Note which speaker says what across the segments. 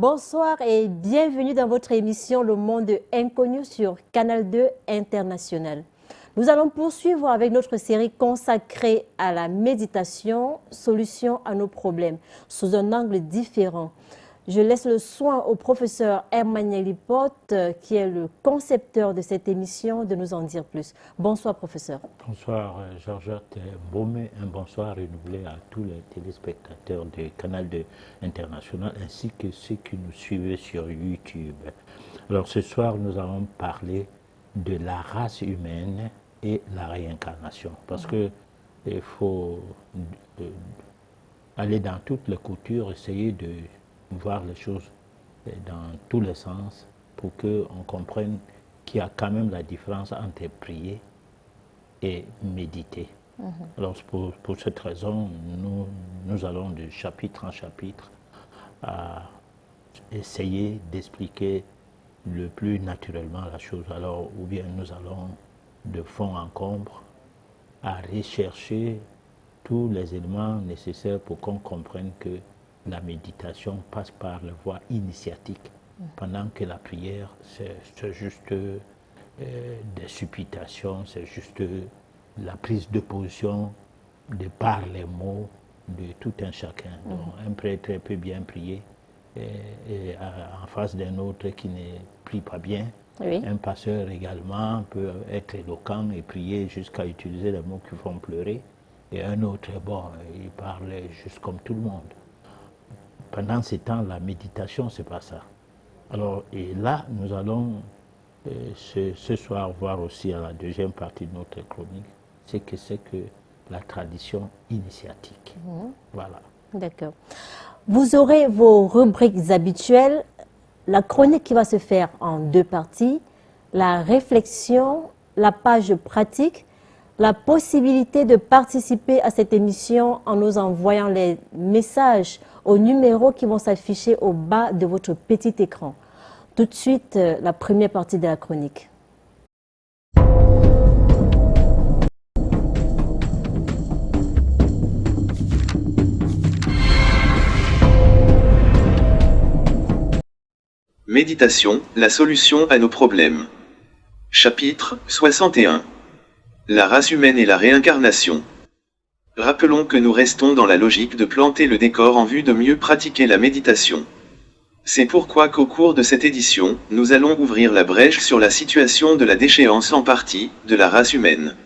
Speaker 1: Bonsoir et bienvenue dans votre émission Le Monde Inconnu sur Canal 2 International. Nous allons poursuivre avec notre série consacrée à la méditation, solution à nos problèmes, sous un angle différent. Je laisse le soin au professeur Emmanuel Lipote, qui est le concepteur de cette émission, de nous en dire plus. Bonsoir, professeur.
Speaker 2: Bonsoir, Georgette Baumé. Un bonsoir renouvelé à tous les téléspectateurs de Canal 2 International ainsi que ceux qui nous suivent sur YouTube. Alors, ce soir, nous allons parler de la race humaine et la réincarnation. Parce que il faut aller dans toutes les coutures, essayer de voir les choses dans tous les sens pour qu'on comprenne qu'il y a quand même la différence entre prier et méditer. Alors pour cette raison, nous allons de chapitre en chapitre à essayer d'expliquer le plus naturellement la chose. Alors, ou bien nous allons de fond en comble à rechercher tous les éléments nécessaires pour qu'on comprenne que la méditation passe par la voie initiatique, pendant que la prière, c'est juste des supputations, c'est juste la prise de position de par les mots de tout un chacun. Donc, un prêtre peut bien prier et en face d'un autre qui ne prie pas bien. Oui. Un pasteur également peut être éloquent et prier jusqu'à utiliser les mots qui font pleurer. Et un autre, bon, il parle juste comme tout le monde. Pendant ce temps, la méditation, c'est pas ça. Alors, et là, nous allons ce soir voir aussi à la deuxième partie de notre chronique, c'est que la tradition initiatique. Voilà. D'accord.
Speaker 1: Vous aurez vos rubriques habituelles, la chronique qui va se faire en deux parties, la réflexion, la page pratique, la possibilité de participer à cette émission en nous envoyant les messages aux numéros qui vont s'afficher au bas de votre petit écran. Tout de suite, la première partie de la chronique.
Speaker 3: Méditation, la solution à nos problèmes. Chapitre 61. La race humaine et la réincarnation. Rappelons que nous restons dans la logique de planter le décor en vue de mieux pratiquer la méditation. C'est pourquoi qu'au cours de cette édition, nous allons ouvrir la brèche sur la situation de la déchéance en partie, de la race humaine.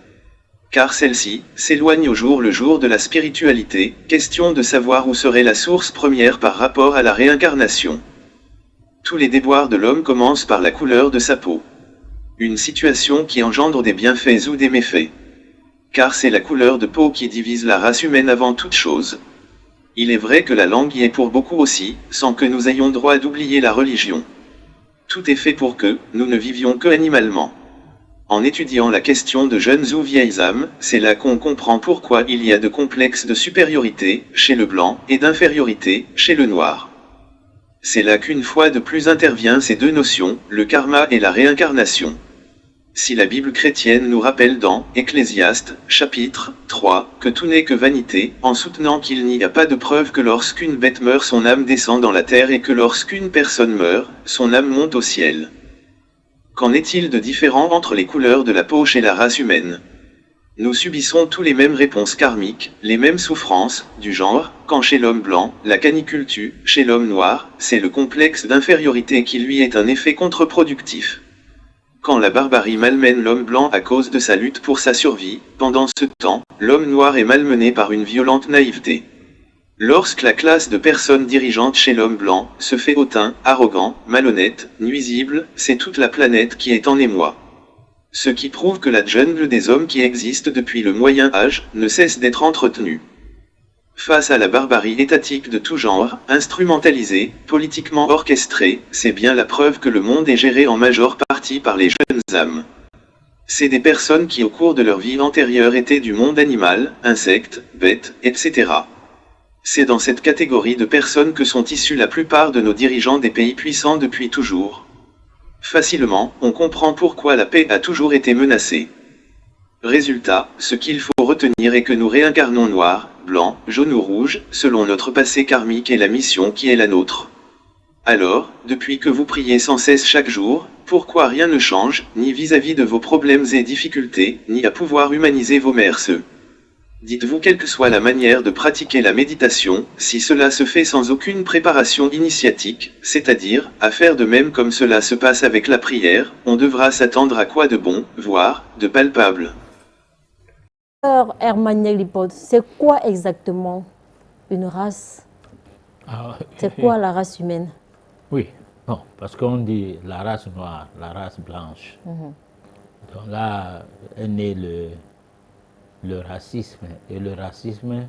Speaker 3: Car celle-ci, s'éloigne au jour le jour de la spiritualité, question de savoir où serait la source première par rapport à la réincarnation. Tous les déboires de l'homme commencent par la couleur de sa peau. Une situation qui engendre des bienfaits ou des méfaits. Car c'est la couleur de peau qui divise la race humaine avant toute chose. Il est vrai que la langue y est pour beaucoup aussi, sans que nous ayons droit d'oublier la religion. Tout est fait pour que nous ne vivions que animalement. En étudiant la question de jeunes ou vieilles âmes, c'est là qu'on comprend pourquoi il y a de complexes de supériorité chez le blanc et d'infériorité chez le noir. C'est là qu'une fois de plus intervient ces deux notions, le karma et la réincarnation. Si la Bible chrétienne nous rappelle dans Ecclésiaste, chapitre 3, que tout n'est que vanité, en soutenant qu'il n'y a pas de preuve que lorsqu'une bête meurt son âme descend dans la terre et que lorsqu'une personne meurt, son âme monte au ciel. Qu'en est-il de différent entre les couleurs de la peau chez la race humaine? Nous subissons tous les mêmes réponses karmiques, les mêmes souffrances, du genre, quand chez l'homme blanc, la canicule tue, chez l'homme noir, c'est le complexe d'infériorité qui lui est un effet contre-productif. Quand la barbarie malmène l'homme blanc à cause de sa lutte pour sa survie, pendant ce temps, l'homme noir est malmené par une violente naïveté. Lorsque la classe de personnes dirigeantes chez l'homme blanc se fait hautain, arrogant, malhonnête, nuisible, c'est toute la planète qui est en émoi. Ce qui prouve que la jungle des hommes qui existe depuis le Moyen Âge ne cesse d'être entretenue. Face à la barbarie étatique de tout genre, instrumentalisée, politiquement orchestrée, c'est bien la preuve que le monde est géré en majeure partie par les jeunes âmes. C'est des personnes qui au cours de leur vie antérieure étaient du monde animal, insectes, bêtes, etc. C'est dans cette catégorie de personnes que sont issus la plupart de nos dirigeants des pays puissants depuis toujours. Facilement, on comprend pourquoi la paix a toujours été menacée. Résultat, ce qu'il faut retenir est que nous réincarnons noir, blanc, jaune ou rouge, selon notre passé karmique et la mission qui est la nôtre. Alors, depuis que vous priez sans cesse chaque jour, pourquoi rien ne change, ni vis-à-vis de vos problèmes et difficultés, ni à pouvoir humaniser vos mères? Dites-vous, quelle que soit la manière de pratiquer la méditation, si cela se fait sans aucune préparation initiatique, c'est-à-dire, à faire de même comme cela se passe avec la prière, on devra s'attendre à quoi de bon, voire, de palpable?
Speaker 1: Alors, Herman Lipod, c'est quoi exactement une race?
Speaker 2: Ah,
Speaker 1: C'est quoi la race humaine?
Speaker 2: oui, bon, parce qu'on dit la race noire, la race blanche. Donc là est né le racisme. Et le racisme,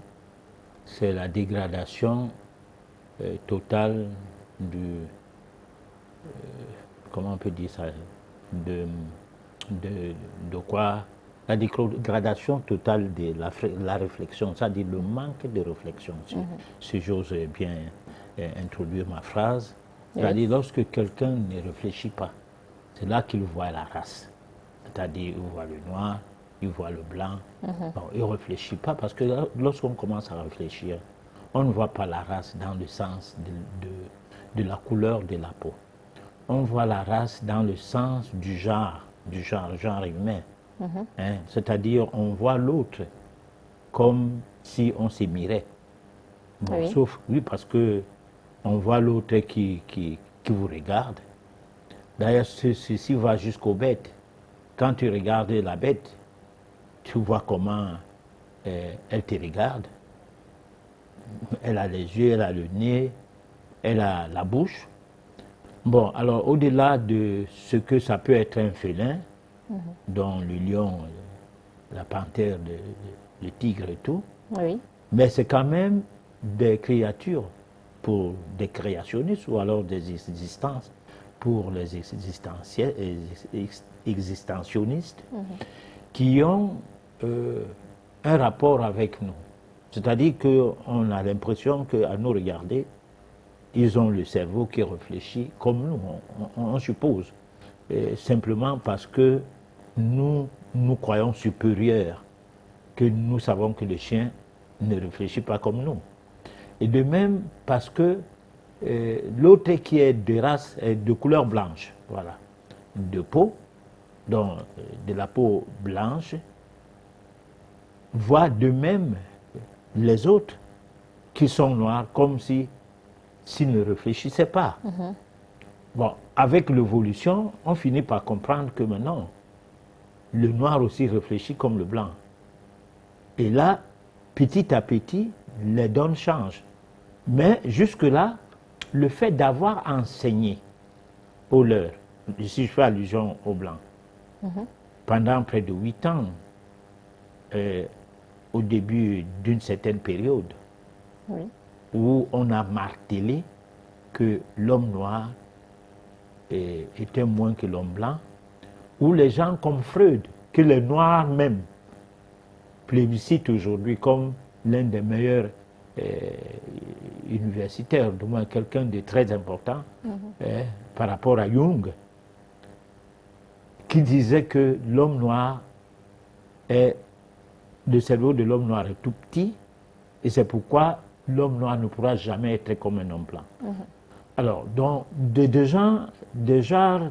Speaker 2: c'est la dégradation totale comment on peut dire ça, de, de quoi? La dégradation totale de la réflexion, c'est-à-dire le manque de réflexion, si j'ose bien introduire ma phrase. C'est-à-dire, lorsque quelqu'un ne réfléchit pas, c'est là qu'il voit la race. C'est-à-dire, il voit le noir, il voit le blanc. Bon, il ne réfléchit pas, parce que lorsqu'on commence à réfléchir, on ne voit pas la race dans le sens de la couleur de la peau. On voit la race dans le sens du genre humain. Hein? C'est-à-dire, on voit l'autre comme si on s'émirait. Bon,
Speaker 1: Oui.
Speaker 2: Sauf, oui, parce que on voit l'autre qui vous regarde. D'ailleurs, ceci va jusqu'aux bêtes. Quand tu regardes la bête, tu vois comment elle te regarde. Elle a les yeux, elle a le nez, elle a la bouche. Bon, alors au-delà de ce que ça peut être un félin, dont le lion, la panthère, le tigre et tout,
Speaker 1: Oui.
Speaker 2: mais c'est quand même des créatures pour des créationnistes ou alors des existences pour les existentionnistes qui ont un rapport avec nous. C'est-à-dire qu'on a l'impression qu'à nous regarder, ils ont le cerveau qui réfléchit comme nous, on suppose. Et simplement parce que nous croyons supérieurs, que nous savons que le chien ne réfléchit pas comme nous. Et de même parce que l'autre qui est de race, est de couleur blanche, voilà, de peau, donc de la peau blanche, voit de même les autres qui sont noirs comme s'ils ne réfléchissaient pas. Bon, avec l'évolution, on finit par comprendre que maintenant, le noir aussi réfléchit comme le blanc. Et là, petit à petit, les donnes changent. Mais jusque-là, le fait d'avoir enseigné aux leurs, ici je fais allusion aux blancs, pendant près de 8 ans, au début d'une certaine période, où on a martelé que l'homme noir était moins que l'homme blanc, où les gens comme Freud, que les noirs même plébiscitent aujourd'hui comme l'un des meilleurs universitaires, du moins quelqu'un de très important par rapport à Jung, qui disait que l'homme noir le cerveau de l'homme noir est tout petit, et c'est pourquoi l'homme noir ne pourra jamais être comme un homme blanc. Alors, donc, des genres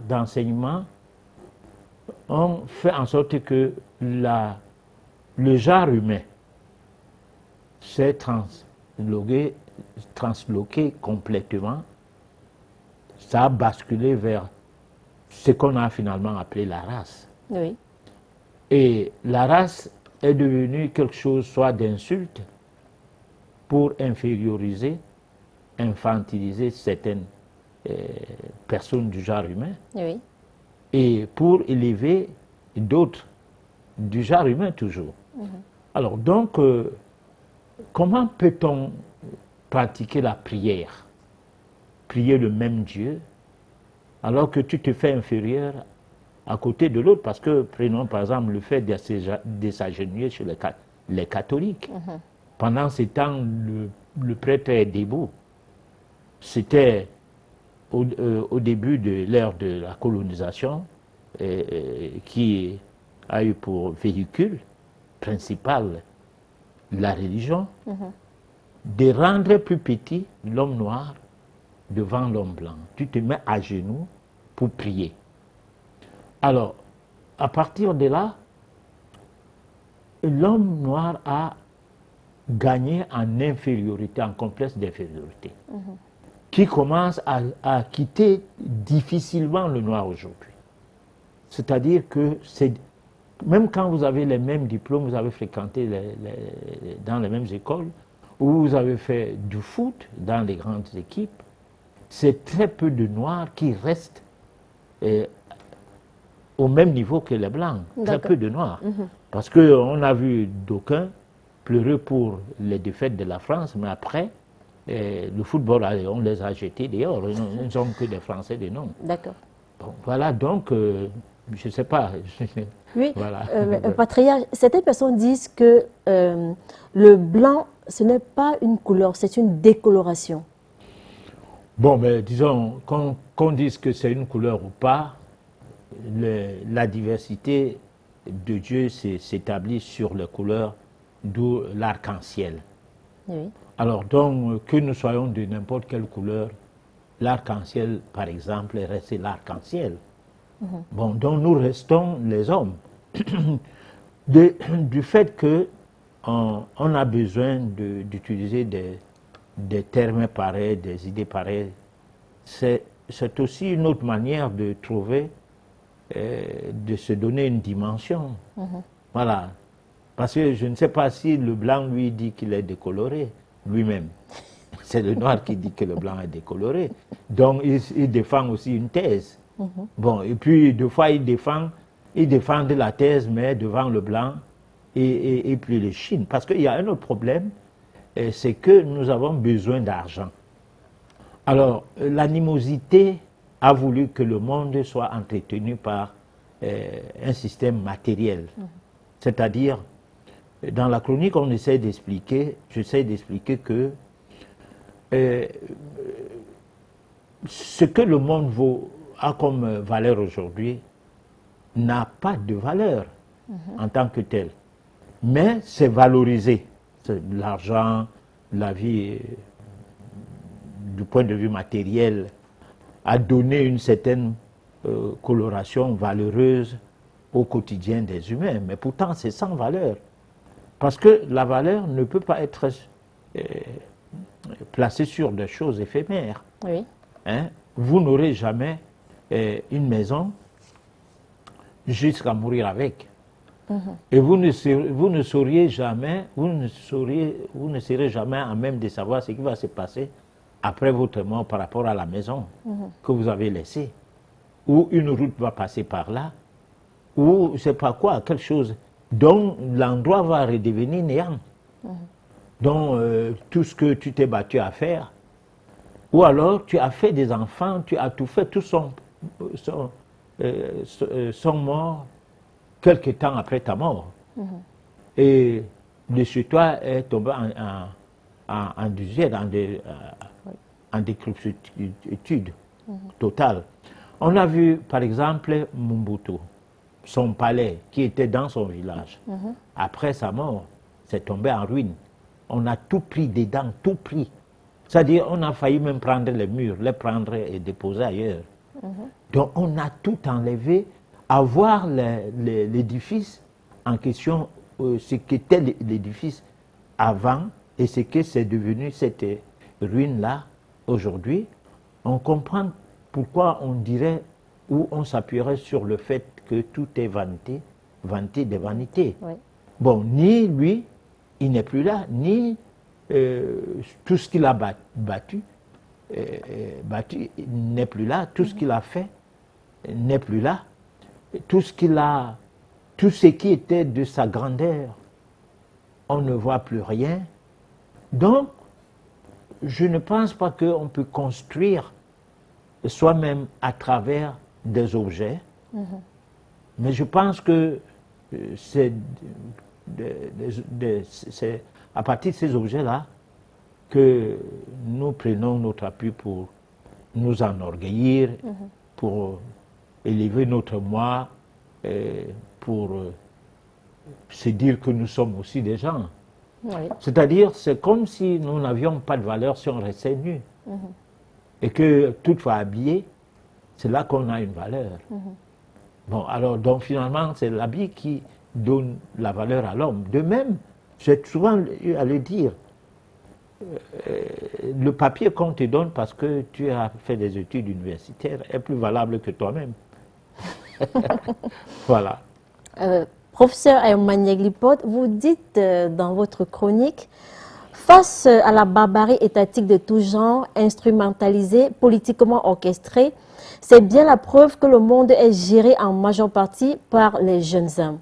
Speaker 2: d'enseignement ont fait en sorte que le genre humain s'est transloqué complètement. Ça a basculé vers ce qu'on a finalement appelé la race.
Speaker 1: Oui.
Speaker 2: Et la race est devenue quelque chose soit d'insulte pour inférioriser, infantiliser certaines personnes du genre humain,
Speaker 1: Oui.
Speaker 2: et pour élever d'autres du genre humain toujours. Alors donc, comment peut-on pratiquer la prière, prier le même Dieu, alors que tu te fais inférieur à côté de l'autre? Parce que, prenons par exemple le fait de s'agenouiller chez les catholiques. Pendant ce temps, le prêtre est debout. C'était au début de l'ère de la colonisation, qui a eu pour véhicule principal la religion, de rendre plus petit l'homme noir devant l'homme blanc. Tu te mets à genoux pour prier. Alors, à partir de là, l'homme noir a gagné en infériorité, en complexe d'infériorité, qui commence à quitter difficilement le noir aujourd'hui. C'est-à-dire que même quand vous avez les mêmes diplômes, vous avez fréquenté dans les mêmes écoles, ou vous avez fait du foot dans les grandes équipes, c'est très peu de noirs qui restent au même niveau que les blancs. Très peu de noirs. Parce qu'on a vu d'aucuns pleurer pour les défaites de la France, mais après, le football, on les a jetés dehors. Ils ne sont que des Français de nom.
Speaker 1: D'accord.
Speaker 2: Bon, voilà, donc, je ne sais pas.
Speaker 1: Oui,
Speaker 2: voilà.
Speaker 1: Patriarche, certaines personnes disent que le blanc, ce n'est pas une couleur, c'est une décoloration.
Speaker 2: Bon, mais disons, qu'on dise que c'est une couleur ou pas, la diversité de Dieu s'établit sur les couleurs, d'où l'arc-en-ciel.
Speaker 1: Oui.
Speaker 2: Alors donc, que nous soyons de n'importe quelle couleur, l'arc-en-ciel, par exemple, est resté l'arc-en-ciel. Bon, donc nous restons les hommes. Du fait qu'on a besoin d'utiliser des termes pareils, des idées pareilles, c'est aussi une autre manière de trouver, de se donner une dimension. Voilà. Parce que je ne sais pas si le blanc, lui, dit qu'il est décoloré, lui-même. C'est le noir qui dit que le blanc est décoloré. Donc, il défend aussi une thèse. Bon, et puis, deux fois, il défend la thèse, mais devant le blanc et puis les Chines. Parce qu'il y a un autre problème, c'est que nous avons besoin d'argent. Alors, l'animosité a voulu que le monde soit entretenu par un système matériel. C'est-à-dire, dans la chronique, j'essaie d'expliquer que ce que le monde a comme valeur aujourd'hui n'a pas de valeur en tant que tel. Mais c'est valorisé. L'argent, la vie, du point de vue matériel, a donné une certaine coloration valeureuse au quotidien des humains. Mais pourtant, c'est sans valeur. Parce que la valeur ne peut pas être placée sur des choses éphémères.
Speaker 1: Oui.
Speaker 2: Hein? Vous n'aurez jamais une maison jusqu'à mourir avec. Et vous ne serez jamais à même de savoir ce qui va se passer après votre mort par rapport à la maison que vous avez laissée. Ou une route va passer par là, ou je ne sais pas quoi, quelque chose dont l'endroit va redevenir néant. Donc tout ce que tu t'es battu à faire, ou alors tu as fait des enfants, tu as tout fait, tous sont morts quelque temps après ta mort. Et de chez toi est tombé en décrépitude totale. On a vu par exemple Mobutu, son palais qui était dans son village. Après sa mort, c'est tombé en ruine. On a tout pris dedans, tout pris. C'est-à-dire on a failli même prendre les murs, les prendre et déposer ailleurs. Donc on a tout enlevé, à voir l'édifice en question, ce qu'était l'édifice avant et ce que c'est devenu cette ruine-là aujourd'hui. On comprend pourquoi on dirait ou on s'appuierait sur le fait que tout est vanité, vanité des vanités.
Speaker 1: Oui.
Speaker 2: Bon, ni lui, il n'est plus là, ni tout ce qu'il a battu n'est plus là, tout ce qu'il a fait n'est plus là, tout ce qui était de sa grandeur, on ne voit plus rien. Donc, je ne pense pas qu'on peut construire soi-même à travers des objets, mais je pense que c'est à partir de ces objets-là que nous prenons notre appui pour nous enorgueillir, pour élever notre moi, pour se dire que nous sommes aussi des gens. Oui. C'est-à-dire, c'est comme si nous n'avions pas de valeur si on restait nus. et que tout soit habillé, c'est là qu'on a une valeur. Bon, alors, donc finalement, c'est l'habit qui donne la valeur à l'homme. De même, j'ai souvent eu à le dire, le papier qu'on te donne parce que tu as fait des études universitaires est plus valable que toi-même. Voilà.
Speaker 1: Professeur Emmanuel Glipote, vous dites dans votre chronique, face à la barbarie étatique de tout genre, instrumentalisée, politiquement orchestrée, c'est bien la preuve que le monde est géré en majeure partie par les jeunes hommes.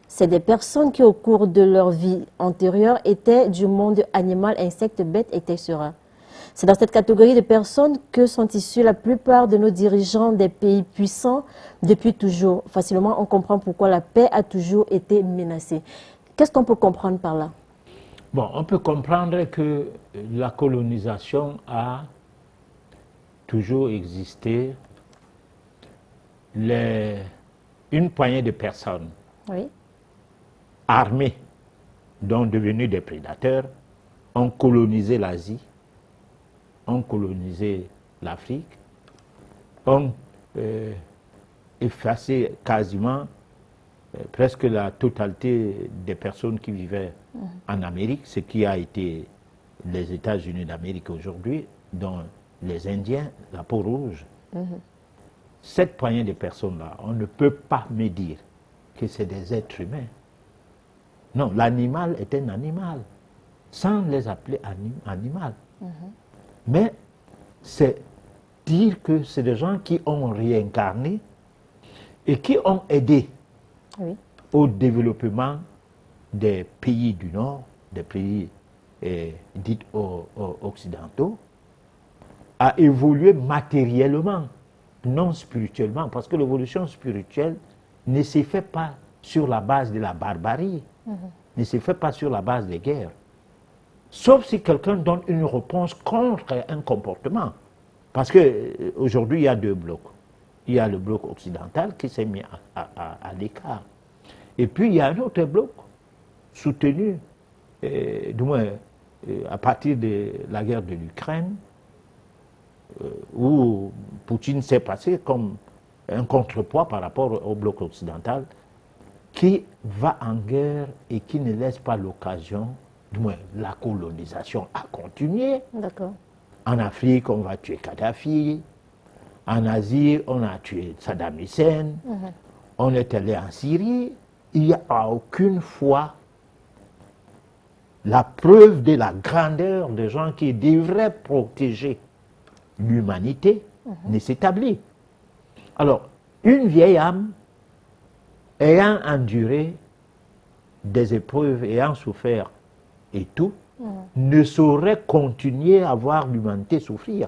Speaker 1: C'est des personnes qui, au cours de leur vie antérieure, étaient du monde animal, insectes, bêtes, etc. C'est dans cette catégorie de personnes que sont issus la plupart de nos dirigeants des pays puissants depuis toujours. Facilement, on comprend pourquoi la paix a toujours été menacée. Qu'est-ce qu'on peut comprendre par là?
Speaker 2: Bon, on peut comprendre que la colonisation a toujours existé. Une poignée de personnes armées, dont devenues des prédateurs, ont colonisé l'Asie, ont colonisé l'Afrique, ont effacé quasiment presque la totalité des personnes qui vivaient en Amérique, ce qui a été les États-Unis d'Amérique aujourd'hui, dont les Indiens, la peau rouge. Cette poignée de personnes-là, on ne peut pas me dire que c'est des êtres humains. Non, l'animal est un animal, sans les appeler animal. Mais c'est dire que c'est des gens qui ont réincarné et qui ont aidé au développement des pays du Nord, des pays dits occidentaux, à évoluer matériellement, non spirituellement, parce que l'évolution spirituelle ne se fait pas sur la base de la barbarie, ne se fait pas sur la base des guerres. Sauf si quelqu'un donne une réponse contre un comportement. Parce qu'aujourd'hui, il y a deux blocs. Il y a le bloc occidental qui s'est mis à l'écart. Et puis, il y a un autre bloc soutenu, du moins à partir de la guerre de l'Ukraine, où Poutine s'est passé comme un contrepoids par rapport au bloc occidental, qui va en guerre et qui ne laisse pas l'occasion, du moins la colonisation, à continuer.
Speaker 1: D'accord.
Speaker 2: En Afrique, on va tuer Kadhafi. En Asie, on a tué Saddam Hussein. On est allé en Syrie. Il n'y a aucune fois la preuve de la grandeur des gens qui devraient protéger l'humanité ne s'établit. Alors, une vieille âme ayant enduré des épreuves, ayant souffert et tout, ne saurait continuer à voir l'humanité souffrir.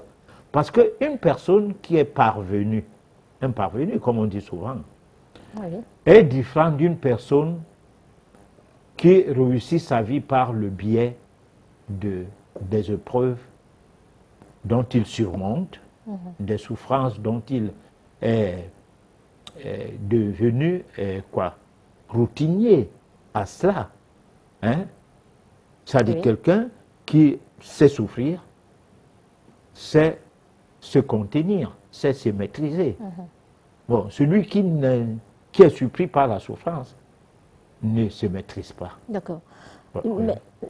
Speaker 2: Parce qu'une personne qui est parvenue, un parvenu, comme on dit souvent, est différente d'une personne qui réussit sa vie par le biais des épreuves dont il surmonte, des souffrances dont il est devenu routinier à cela. Hein? C'est-à-dire quelqu'un qui sait souffrir, sait se contenir, sait se maîtriser. Bon, celui qui est surpris par la souffrance ne se maîtrise pas.
Speaker 1: D'accord.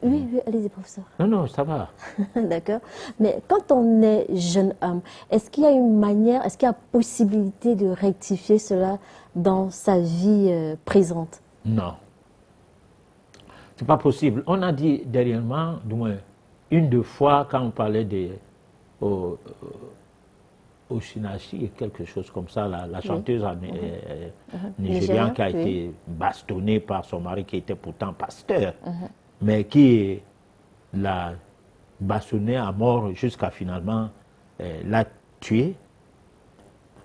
Speaker 1: Oui, allez-y, professeur.
Speaker 2: Non, ça va.
Speaker 1: D'accord. Mais quand on est jeune homme, est-ce qu'il y a une manière, est-ce qu'il y a possibilité de rectifier cela dans sa vie présente?
Speaker 2: Non. C'est pas possible. On a dit dernièrement, du moins une, deux fois, quand on parlait au Shinashi, quelque chose comme ça, la chanteuse nigériane qui a été bastonnée par son mari qui était pourtant pasteur, mais qui l'a bastonné à mort jusqu'à finalement la tuer.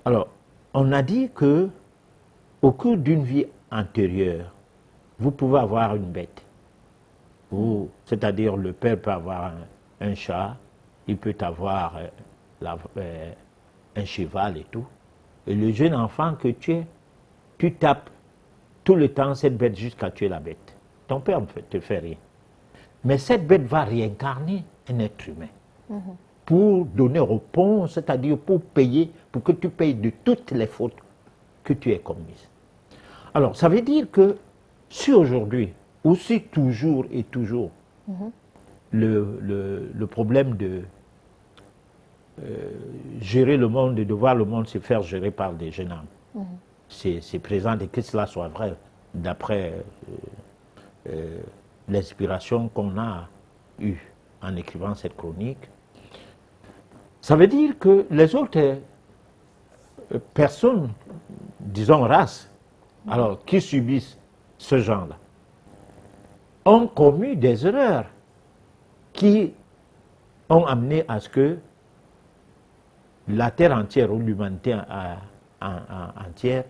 Speaker 2: Alors, on a dit que au cours d'une vie antérieure, vous pouvez avoir une bête. C'est-à-dire le père peut avoir un chat, il peut avoir un cheval et tout. Et le jeune enfant que tu tapes tout le temps cette bête jusqu'à tuer la bête. Ton père ne te fait rien. Mais cette bête va réincarner un être humain. pour donner réponse, c'est-à-dire pour payer, pour que tu payes de toutes les fautes que tu aies commises. Alors, ça veut dire que si aujourd'hui, ou si toujours et toujours, le problème de gérer le monde et de voir le monde se faire gérer par des jeunes hommes, c'est présent et que cela soit vrai, d'après l'inspiration qu'on a eue en écrivant cette chronique, ça veut dire que les autres personnes, disons races, alors qui subissent ce genre-là, ont commis des erreurs qui ont amené à ce que la terre entière ou l'humanité entière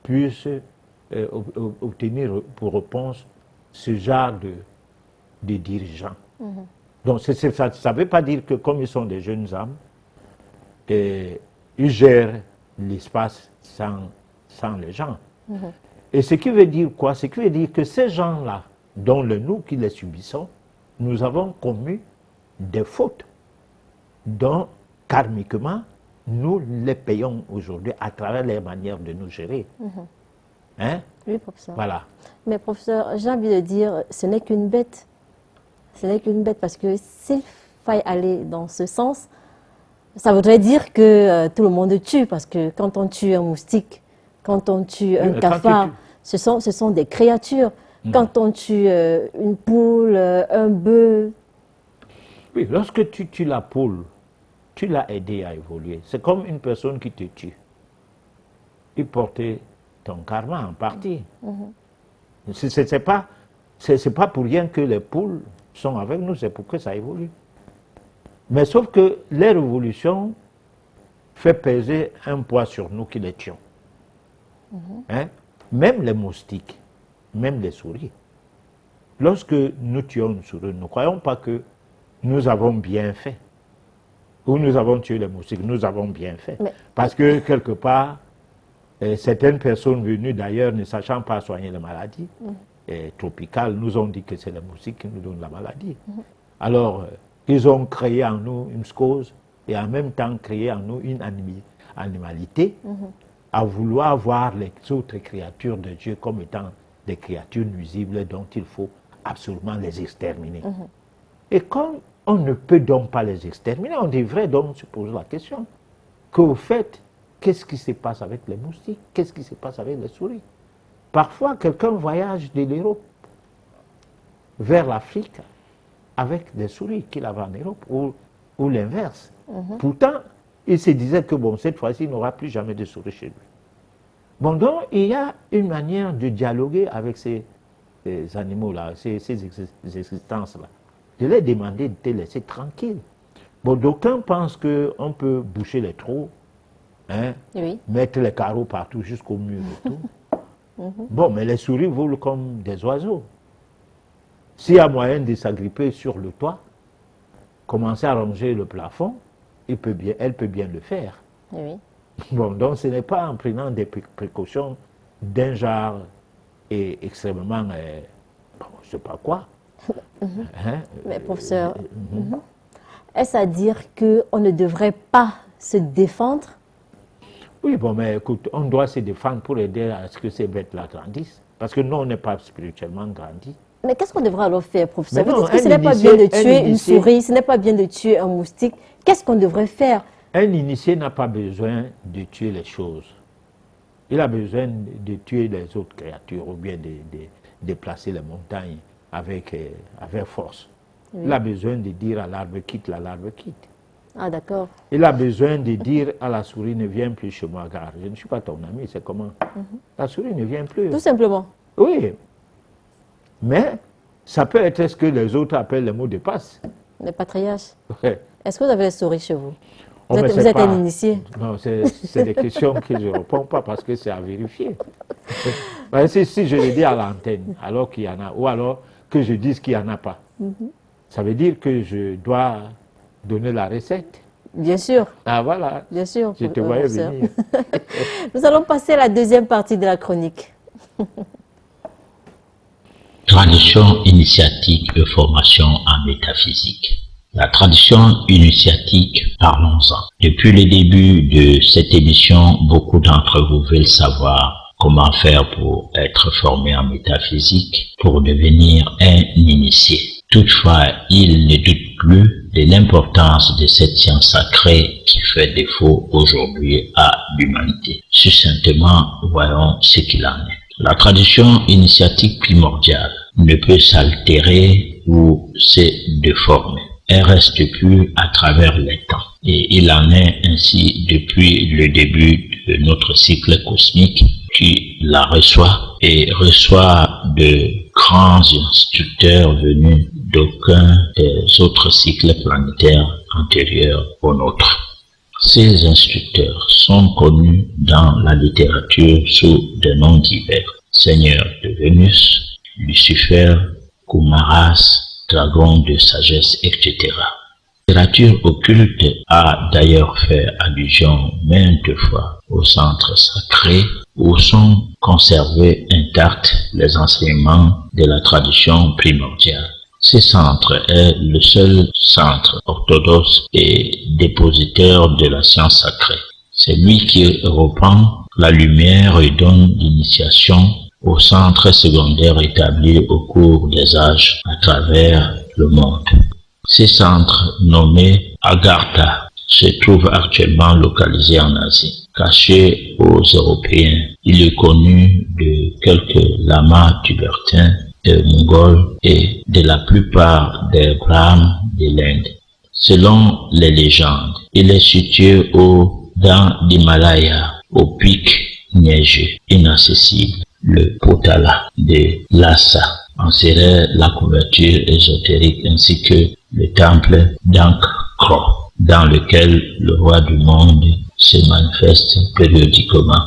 Speaker 2: puisse obtenir pour réponse ce genre de dirigeants. Donc ça ne veut pas dire que comme ils sont des jeunes âmes, ils gèrent l'espace sans les gens. Et ce qui veut dire quoi? Ce qui veut dire que ces gens-là, dont nous qui les subissons, nous avons commis des fautes dont, karmiquement, nous les payons aujourd'hui à travers les manières de nous gérer. Hein?
Speaker 1: Oui, professeur.
Speaker 2: Voilà.
Speaker 1: Mais professeur, j'ai envie de dire, ce n'est qu'une bête. Ce n'est qu'une bête parce que s'il faille aller dans ce sens, ça voudrait dire que tout le monde tue, parce que quand on tue un moustique, quand on tue un cafard, ce sont des créatures. Quand on tue une poule, un bœuf...
Speaker 2: Oui, lorsque tu tues la poule, tu l'as aidé à évoluer. C'est comme une personne qui te tue. Il portait ton karma en partie. C'est pas pour rien que les poules sont avec nous, c'est pour que ça évolue. Mais sauf que leur évolution fait peser un poids sur nous qui les tuons. Hein? Même les moustiques, même les souris. Lorsque nous tuons une souris, ne croyons pas que nous avons bien fait. Ou nous avons tué les moustiques, nous avons bien fait. Parce que quelque part, certaines personnes venues d'ailleurs ne sachant pas soigner les maladies tropicales nous ont dit que c'est les moustiques qui nous donnent la maladie. Alors, ils ont créé en nous une cause et en même temps créé en nous une animalité à vouloir voir les autres créatures de Dieu comme étant des créatures nuisibles dont il faut absolument les exterminer. Et comme on ne peut donc pas les exterminer, on devrait donc se poser la question qu'au fait, qu'est-ce qui se passe avec les moustiques? Qu'est-ce qui se passe avec les souris? Parfois, quelqu'un voyage de l'Europe vers l'Afrique avec des souris qu'il avait en Europe, ou l'inverse. Pourtant, il se disait que bon, cette fois-ci, il n'aura plus jamais de souris chez lui. Bon, donc, il y a une manière de dialoguer avec ces animaux-là, ces existences-là. De les demander de te laisser tranquille. Bon, d'aucuns pensent qu'on peut boucher les trous, mettre les carreaux partout jusqu'au mur et tout. Bon, mais les souris volent comme des oiseaux. S'il y a moyen de s'agripper sur le toit, commencer à ronger le plafond, elle peut bien le faire. Bon, donc ce n'est pas en prenant des précautions d'un genre extrêmement, bon, je ne sais pas quoi.
Speaker 1: Mais professeur, est-ce à dire qu'on ne devrait pas se défendre?
Speaker 2: Oui, bon, mais écoute, on doit se défendre pour aider à ce que ces bêtes-là grandissent. Parce que nous, on n'est pas spirituellement grandis.
Speaker 1: Mais qu'est-ce qu'on devrait alors faire, professeur? Vous dites que ce n'est pas bien de tuer une souris, ce n'est pas bien de tuer un moustique. Qu'est-ce qu'on devrait faire?
Speaker 2: Un initié n'a pas besoin de tuer les choses. Il a besoin de tuer les autres créatures ou bien de déplacer les montagnes avec force. Il a besoin de dire à l'arbre quitte, l'arbre quitte.
Speaker 1: Ah, d'accord.
Speaker 2: Il a besoin de dire à la souris ne viens plus chez moi, car je ne suis pas ton ami, c'est comment? La souris ne vient plus.
Speaker 1: Tout simplement.
Speaker 2: Oui. Mais ça peut être ce que les autres appellent le mot de passe.
Speaker 1: Le patriarche.
Speaker 2: Ouais.
Speaker 1: Est-ce que vous avez les souris chez vous?
Speaker 2: Oh,
Speaker 1: vous êtes un initié?
Speaker 2: Non, c'est des questions que je ne réponds pas parce que c'est à vérifier. Si je le dis à l'antenne, alors qu'il y en a, ou alors que je dise qu'il n'y en a pas, ça veut dire que je dois donner la recette.
Speaker 1: Bien sûr.
Speaker 2: Ah voilà.
Speaker 1: Bien sûr.
Speaker 2: Je te voyais venir.
Speaker 1: Nous allons passer à la deuxième partie de la chronique.
Speaker 4: Tradition initiatique de formation en métaphysique. La tradition initiatique, parlons-en. Depuis le début de cette émission, beaucoup d'entre vous veulent savoir comment faire pour être formé en métaphysique, pour devenir un initié. Toutefois, ils ne doutent plus de l'importance de cette science sacrée qui fait défaut aujourd'hui à l'humanité. Succinctement, voyons ce qu'il en est. La tradition initiatique primordiale ne peut s'altérer ou se déformer. Elle reste pure à travers les temps. Et il en est ainsi depuis le début de notre cycle cosmique qui la reçoit et reçoit de grands instructeurs venus d'aucun des autres cycles planétaires antérieurs au nôtre. Ces instructeurs sont connus dans la littérature sous des noms divers. Seigneur de Vénus, Lucifer, Kumaras, dragon de sagesse, etc. La littérature occulte a d'ailleurs fait allusion maintes fois au centre sacré où sont conservés intacts les enseignements de la tradition primordiale. Ce centre est le seul centre orthodoxe et dépositaire de la science sacrée. C'est lui qui reprend la lumière et donne l'initiation au centre secondaire établi au cours des âges à travers le monde. Ce centre nommé Agartha se trouve actuellement localisé en Asie. Caché aux Européens, il est connu de quelques lamas tibétains et mongols et de la plupart des brahmes de l'Inde. Selon les légendes, il est situé dans l'Himalaya, au pic neigeux, inaccessible. Le Potala de Lhasa en serait la couverture ésotérique ainsi que le temple d'Angkor dans lequel le roi du monde se manifeste périodiquement.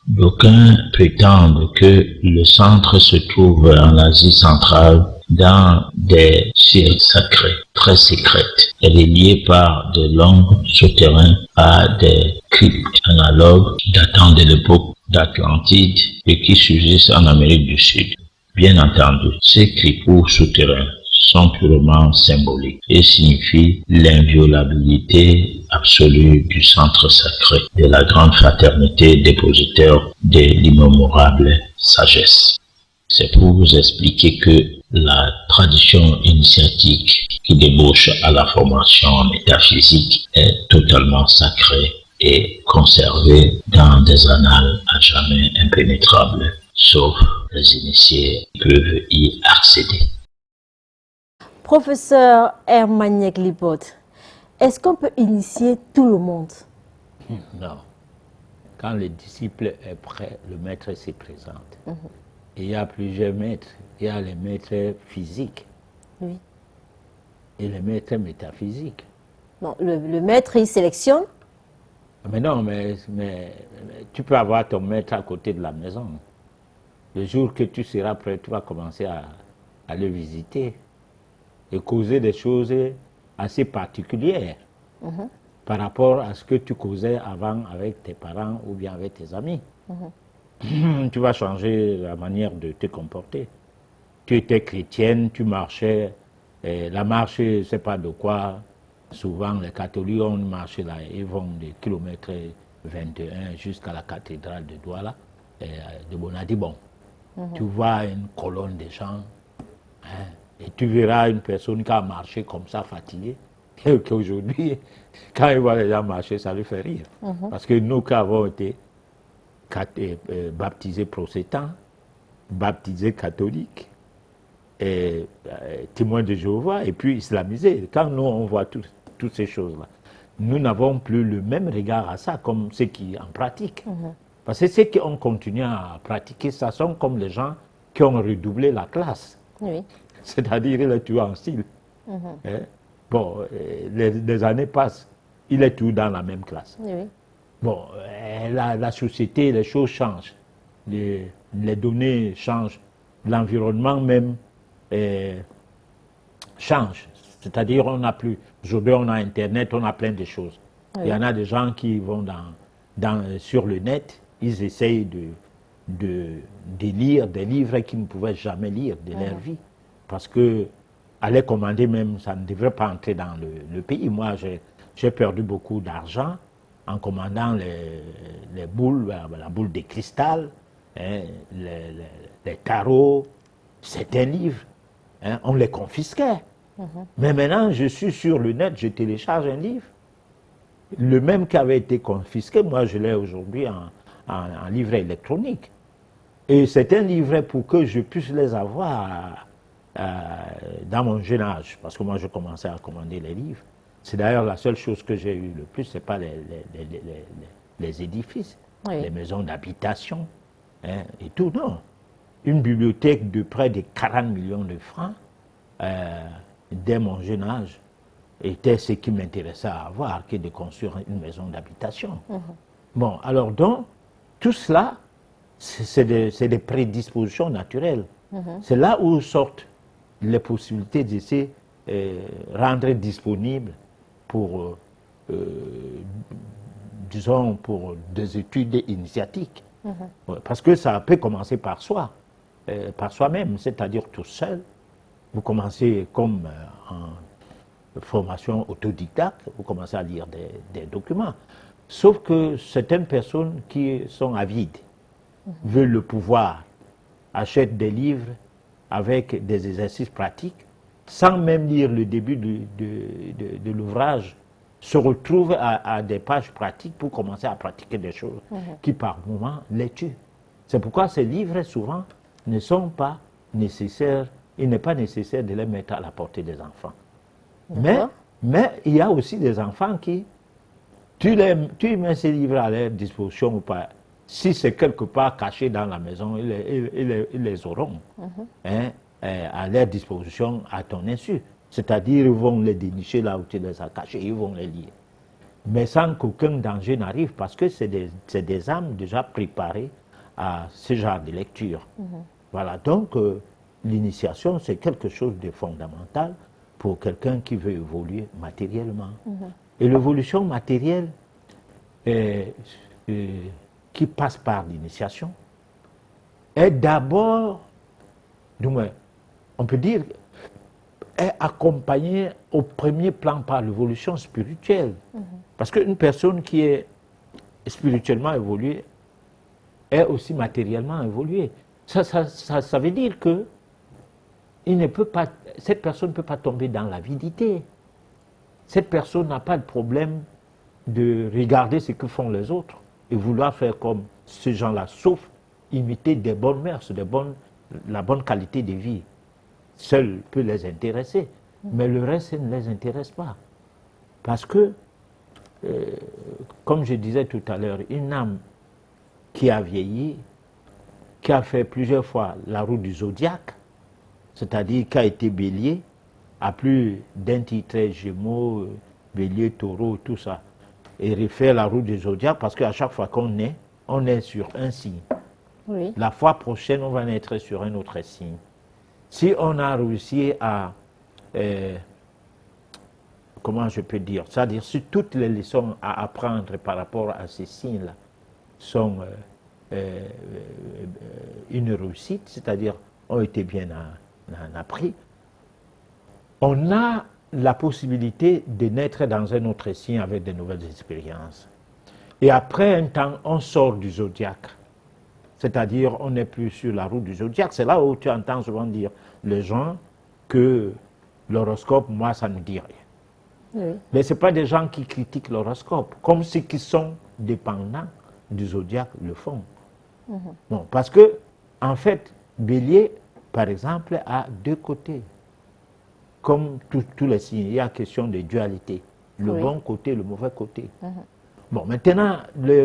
Speaker 4: D'aucuns prétendent que le centre se trouve en Asie centrale dans des cieux sacrés très secrètes, reliés par de longs souterrains à des cryptes analogues datant de l'époque d'Atlantide et qui subsistent en Amérique du Sud. Bien entendu, ces cripauds souterrains sont purement symboliques et signifient l'inviolabilité absolue du centre sacré de la grande fraternité dépositaire de l'immémorable sagesse. C'est pour vous expliquer que la tradition initiatique qui débauche à la formation métaphysique est totalement sacrée et conservée dans des annales à jamais impénétrables, sauf les initiés qui peuvent y accéder.
Speaker 1: Professeur Hermaniek Lipot, est-ce qu'on peut initier tout le monde?
Speaker 2: Non. Quand le disciple est prêt, le maître s'y présente. Et il y a plusieurs maîtres. Il y a les maîtres physiques et les maîtres métaphysiques.
Speaker 1: Bon, le maître, il sélectionne?
Speaker 2: Mais non, mais tu peux avoir ton maître à côté de la maison. Le jour que tu seras prêt, tu vas commencer à le visiter et causer des choses assez particulières par rapport à ce que tu causais avant avec tes parents ou bien avec tes amis. Tu vas changer la manière de te comporter. Tu étais chrétienne, tu marchais, la marche, je ne sais pas de quoi. Souvent, les catholiques ont marché là, ils vont des kilomètres 21 jusqu'à la cathédrale de Douala, de Bonadibon. Tu vois une colonne de gens, et tu verras une personne qui a marché comme ça, fatiguée, et qu'aujourd'hui, quand il voit les gens marcher, ça lui fait rire. Parce que nous qui avons été baptisés protestants, baptisés catholiques, et témoins de Jéhovah, et puis islamisés, quand nous on voit toutes ces choses-là, nous n'avons plus le même regard à ça comme ceux qui en pratiquent. Parce que ceux qui ont continué à pratiquer ça sont comme les gens qui ont redoublé la classe. C'est-à-dire, il est toujours en style. Bon, les années passent, il est toujours dans la même classe. Bon, la société, les choses changent, les données changent, l'environnement même change. C'est-à-dire, on n'a plus, aujourd'hui on a Internet, on a plein de choses. Il y en a des gens qui vont sur le net, ils essayent de lire des livres qu'ils ne pouvaient jamais lire de leur vie. Parce que allait commander même, ça ne devrait pas entrer dans le pays. Moi, j'ai perdu beaucoup d'argent en commandant les boules, la boule de cristal, hein, les carreaux, certains livres. Hein, on les confisquait. Mais maintenant, je suis sur le net, je télécharge un livre. Le même qui avait été confisqué, moi je l'ai aujourd'hui en livret électronique. Et c'est un livret pour que je puisse les avoir dans mon jeune âge. Parce que moi je commençais à commander les livres. C'est d'ailleurs la seule chose que j'ai eu le plus, ce n'est pas les édifices,
Speaker 1: oui.
Speaker 2: les maisons d'habitation, hein, et tout, non. Une bibliothèque de près de 40 millions de francs, dès mon jeune âge, était ce qui m'intéressait à avoir, que de construire une maison d'habitation. Bon, alors donc, tout cela, c'est des prédispositions naturelles. C'est là où sortent les possibilités de se rendre disponibles pour, disons, pour des études initiatiques. Ouais, parce que ça peut commencer par soi, par soi-même, c'est-à-dire tout seul. Vous commencez comme en formation autodidacte, vous commencez à lire des documents. Sauf que certaines personnes qui sont avides, veulent le pouvoir, achètent des livres avec des exercices pratiques, sans même lire le début de l'ouvrage, se retrouvent à des pages pratiques pour commencer à pratiquer des choses qui par moments les tuent. C'est pourquoi ces livres souvent ne sont pas nécessaires, il n'est pas nécessaire de les mettre à la portée des enfants. Mais il y a aussi des enfants qui, tu mets ces livres à leur disposition ou pas, si c'est quelque part caché dans la maison, ils les auront hein, à leur disposition à ton insu. C'est-à-dire, ils vont les dénicher là où tu les as cachés, ils vont les lire. Mais sans qu'aucun danger n'arrive, parce que c'est des âmes déjà préparées à ce genre de lecture. Voilà, donc l'initiation, c'est quelque chose de fondamental pour quelqu'un qui veut évoluer matériellement. Et l'évolution matérielle qui passe par l'initiation est d'abord, on peut dire, est accompagnée au premier plan par l'évolution spirituelle. Parce qu'une personne qui est spirituellement évoluée est aussi matériellement évoluée. Ça veut dire que cette personne ne peut pas tomber dans l'avidité. Cette personne n'a pas de problème de regarder ce que font les autres et vouloir faire comme ces gens-là, sauf imiter des bonnes mœurs, la bonne qualité de vie. Seul peut les intéresser, mais le reste ne les intéresse pas. Parce que, comme je disais tout à l'heure, une âme qui a vieilli, qui a fait plusieurs fois la roue du zodiaque, c'est-à-dire qui a été bélier, à plus d'un titre, Gémeaux, bélier, taureau, tout ça, et refaire la roue du zodiaque, parce qu'à chaque fois qu'on naît, on est sur un signe.
Speaker 1: Oui.
Speaker 2: La fois prochaine, on va naître sur un autre signe. Si on a réussi à, comment je peux dire, c'est-à-dire si toutes les leçons à apprendre par rapport à ces signes-là sont une réussite, c'est-à-dire ont été bien appris, on a la possibilité de naître dans un autre signe avec de nouvelles expériences. Et après un temps, on sort du zodiaque. C'est-à-dire, on n'est plus sur la roue du zodiaque. C'est là où tu entends souvent dire les gens que l'horoscope, moi, ça ne dit rien.
Speaker 1: Oui.
Speaker 2: Mais ce n'est pas des gens qui critiquent l'horoscope, comme ceux qui sont dépendants du zodiaque le font. Bon, parce que, en fait, Bélier, par exemple, a deux côtés. Comme tous les signes, il y a question de dualité. Le bon côté, le mauvais côté. Bon, maintenant,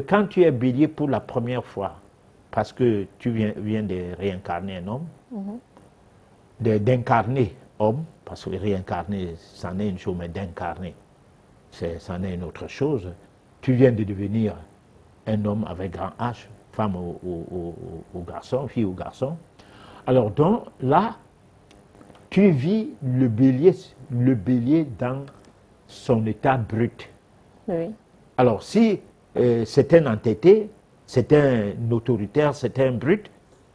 Speaker 2: quand tu es Bélier pour la première fois, parce que tu viens de réincarner un homme, d'incarner homme, parce que réincarner, c'en est une chose, mais d'incarner, c'en est une autre chose. Tu viens de devenir un homme avec grand H, femme ou garçon, fille ou garçon. Alors donc, là, tu vis le bélier dans son état brut.
Speaker 1: Oui.
Speaker 2: Alors, si c'est un entêté, c'est un autoritaire, c'est un brut,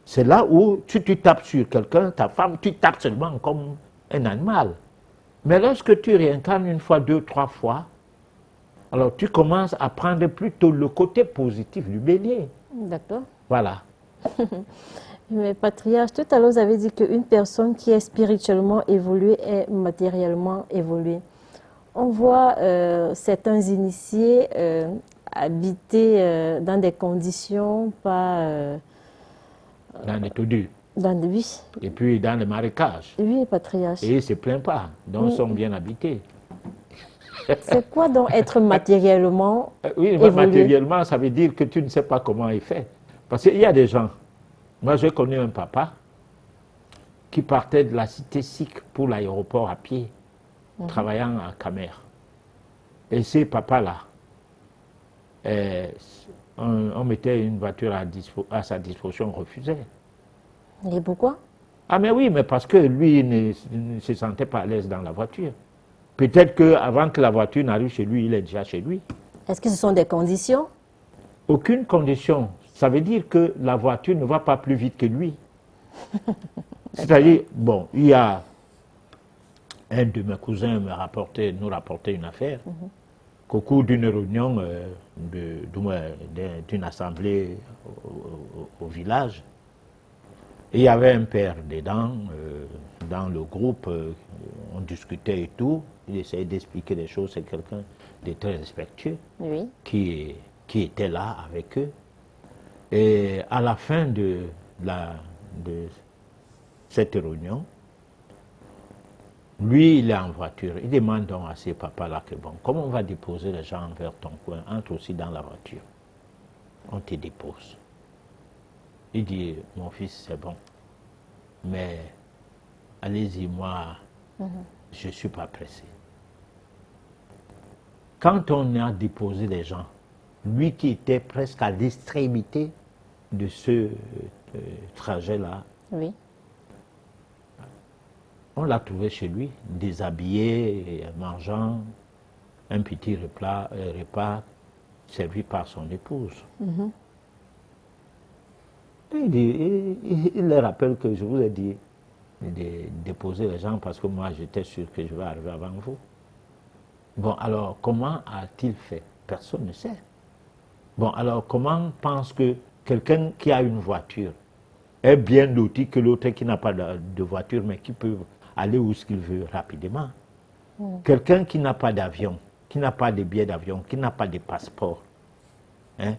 Speaker 2: c'est là où tu tapes sur quelqu'un, ta femme, tu tapes seulement comme un animal. Mais lorsque tu réincarnes une fois, deux, trois fois, alors tu commences à prendre plutôt le côté positif du bélier.
Speaker 1: D'accord.
Speaker 2: Voilà.
Speaker 1: Mais patriarche, tout à l'heure, vous avez dit qu'une personne qui est spirituellement évoluée est matériellement évoluée. On voit certains initiés habiter dans des conditions pas...
Speaker 2: Dans les taudus.
Speaker 1: Oui.
Speaker 2: Et puis dans les marécages.
Speaker 1: Oui, patriarche.
Speaker 2: Et ils ne se plaignent pas, donc ils sont bien habités.
Speaker 1: C'est quoi donc être matériellement
Speaker 2: Oui,
Speaker 1: évolué?
Speaker 2: matériellement, ça veut dire que tu ne sais pas comment il fait. Parce qu'il y a des gens, moi j'ai connu un papa qui partait de la cité Sikh pour l'aéroport à pied, travaillant à Camer. Et ces papas-là, on mettait une voiture à sa disposition, on refusait.
Speaker 1: Et pourquoi?
Speaker 2: Ah mais oui, mais parce que lui ne se sentait pas à l'aise dans la voiture. Peut-être qu'avant que la voiture n'arrive chez lui, il est déjà chez lui.
Speaker 1: Est-ce que ce sont des conditions?
Speaker 2: Aucune condition. Ça veut dire que la voiture ne va pas plus vite que lui. C'est-à-dire, bon, il y a un de mes cousins nous rapportait une affaire qu'au cours d'une réunion d'une assemblée au village, il y avait un père dedans, dans le groupe, on discutait et tout, il essayait d'expliquer des choses, c'est quelqu'un de très respectueux
Speaker 1: Oui.
Speaker 2: qui était là avec eux. Et à la fin de cette réunion, lui, il est en voiture. Il demande donc à ses papas-là que, bon, comment on va déposer les gens vers ton coin? Entre aussi dans la voiture. On te dépose. Il dit, mon fils, c'est bon. Mais allez-y, moi, je ne suis pas pressé. Quand on a déposé les gens, lui qui était presque à l'extrémité de ce trajet-là,
Speaker 1: Oui.
Speaker 2: on l'a trouvé chez lui, déshabillé, mangeant un petit repas servi par son épouse. Il leur rappelle que je vous ai dit de déposer les gens parce que moi j'étais sûr que je vais arriver avant vous. Bon, alors comment a-t-il fait? Personne ne sait. Bon, alors comment pense que quelqu'un qui a une voiture est bien loti que l'autre qui n'a pas de voiture mais qui peut aller où ce qu'il veut rapidement? Quelqu'un qui n'a pas d'avion, qui n'a pas de billets d'avion, qui n'a pas de passeport, hein,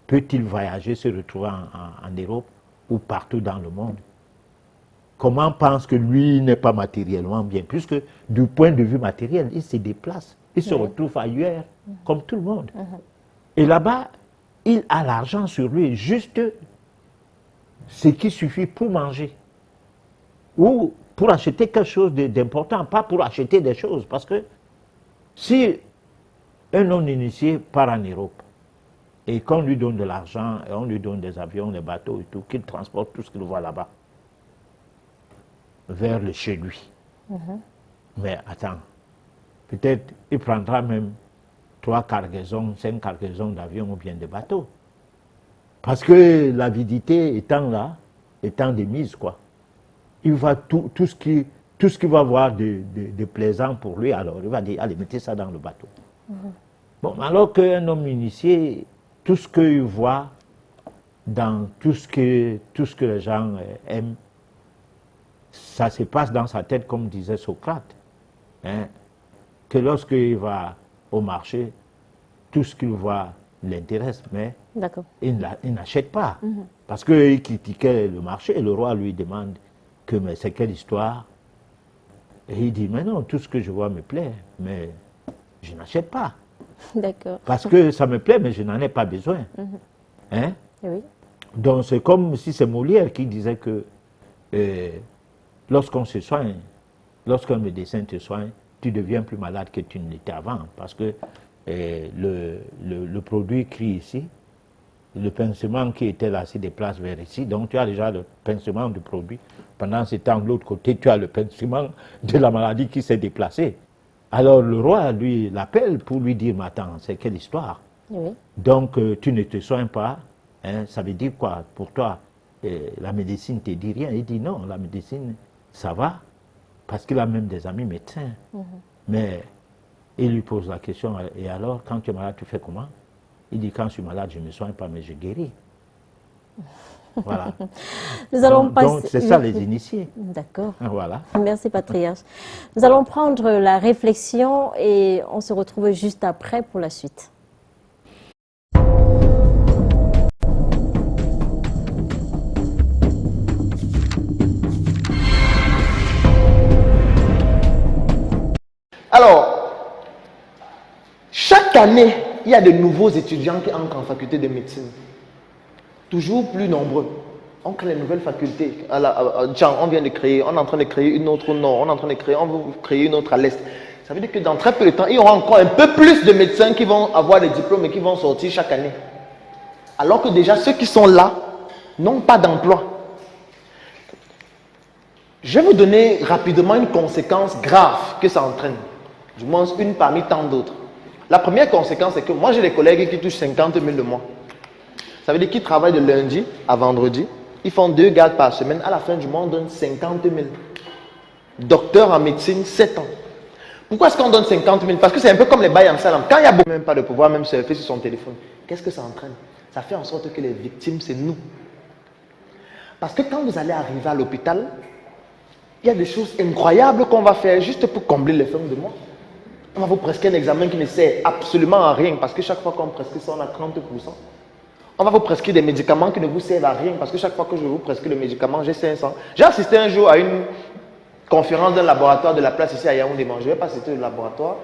Speaker 2: peut-il voyager, se retrouver en Europe ou partout dans le monde? Comment pense que lui n'est pas matériellement bien? Puisque du point de vue matériel, il se déplace, il se retrouve ailleurs, comme tout le monde. Et là-bas, il a l'argent sur lui, juste ce qui suffit pour manger. Ou pour acheter quelque chose d'important, pas pour acheter des choses. Parce que si un non-initié part en Europe, et qu'on lui donne de l'argent, et on lui donne des avions, des bateaux et tout, qu'il transporte tout ce qu'il voit là-bas vers le chez lui. Mais attends, peut-être il prendra même 3 cargaisons, 5 cargaisons d'avions ou bien de bateaux. Parce que l'avidité étant là, étant démise, quoi, il va tout ce qui va avoir de plaisant pour lui, alors il va dire, allez, mettez ça dans le bateau. Bon, alors qu'un homme initié, tout ce qu'il voit dans tout ce que les gens aiment, ça se passe dans sa tête, comme disait Socrate. Hein, que lorsqu'il va au marché, tout ce qu'il voit l'intéresse, mais il n'achète pas. Parce qu'il critiquait le marché, et le roi lui demande que mais c'est quelle histoire? Et il dit, mais non, tout ce que je vois me plaît, mais je n'achète pas.
Speaker 1: D'accord.
Speaker 2: Parce que ça me plaît, mais je n'en ai pas besoin. Hein?
Speaker 1: Oui.
Speaker 2: Donc c'est comme si c'est Molière qui disait que lorsqu'on se soigne, lorsqu'un médecin te soigne, tu deviens plus malade que tu ne l'étais avant. Parce que le produit écrit ici, le pincement qui était là se déplace vers ici. Donc tu as déjà le pincement du produit. Pendant ce temps, de l'autre côté, tu as le pincement de la maladie qui s'est déplacée. Alors le roi, lui, l'appelle pour lui dire, mais attends, c'est quelle histoire?
Speaker 1: Oui.
Speaker 2: Donc tu ne te soignes pas, hein, ça veut dire quoi pour toi? La médecine ne te dit rien. Il dit non, la médecine, ça va. parce qu'il a même des amis médecins. Mais il lui pose la question, et alors, quand tu es malade, tu fais comment? Il dit, quand je suis malade, je ne me soigne pas, mais je guéris. Voilà.
Speaker 1: Nous allons
Speaker 2: donc c'est ça les initiés.
Speaker 1: D'accord.
Speaker 2: Voilà.
Speaker 1: Merci, patriarche. Nous allons prendre la réflexion et on se retrouve juste après pour la suite.
Speaker 5: Alors, chaque année, il y a de nouveaux étudiants qui entrent en faculté de médecine. Toujours plus nombreux. On crée les nouvelles facultés. On vient de créer, on est en train de créer une autre au nord, on est en train de créer, on veut créer une autre à l'est. Ça veut dire que dans très peu de temps, il y aura encore un peu plus de médecins qui vont avoir des diplômes et qui vont sortir chaque année. Alors que déjà, ceux qui sont là n'ont pas d'emploi. Je vais vous donner rapidement une conséquence grave que ça entraîne. Du moins, une parmi tant d'autres. La première conséquence, c'est que moi, j'ai des collègues qui touchent 50 000 le mois. Ça veut dire qu'ils travaillent de lundi à vendredi. Ils font 2 gardes par semaine. À la fin du mois, on donne 50 000. Docteur en médecine, 7 ans. Pourquoi est-ce qu'on donne 50 000? Parce que c'est un peu comme les bails en salam. Quand il n'y a même pas de pouvoir même surfer sur son téléphone, qu'est-ce que ça entraîne? Ça fait en sorte que les victimes, c'est nous. Parce que quand vous allez arriver à l'hôpital, il y a des choses incroyables qu'on va faire juste pour combler les fins de mois. On va vous prescrire un examen qui ne sert absolument à rien parce que chaque fois qu'on prescrit ça, on a 30%. On va vous prescrire des médicaments qui ne vous servent à rien parce que chaque fois que je vous prescris le médicament, j'ai 500. J'ai assisté un jour à une conférence d'un laboratoire de la place ici à Yaoundé, je ne vais pas citer le laboratoire,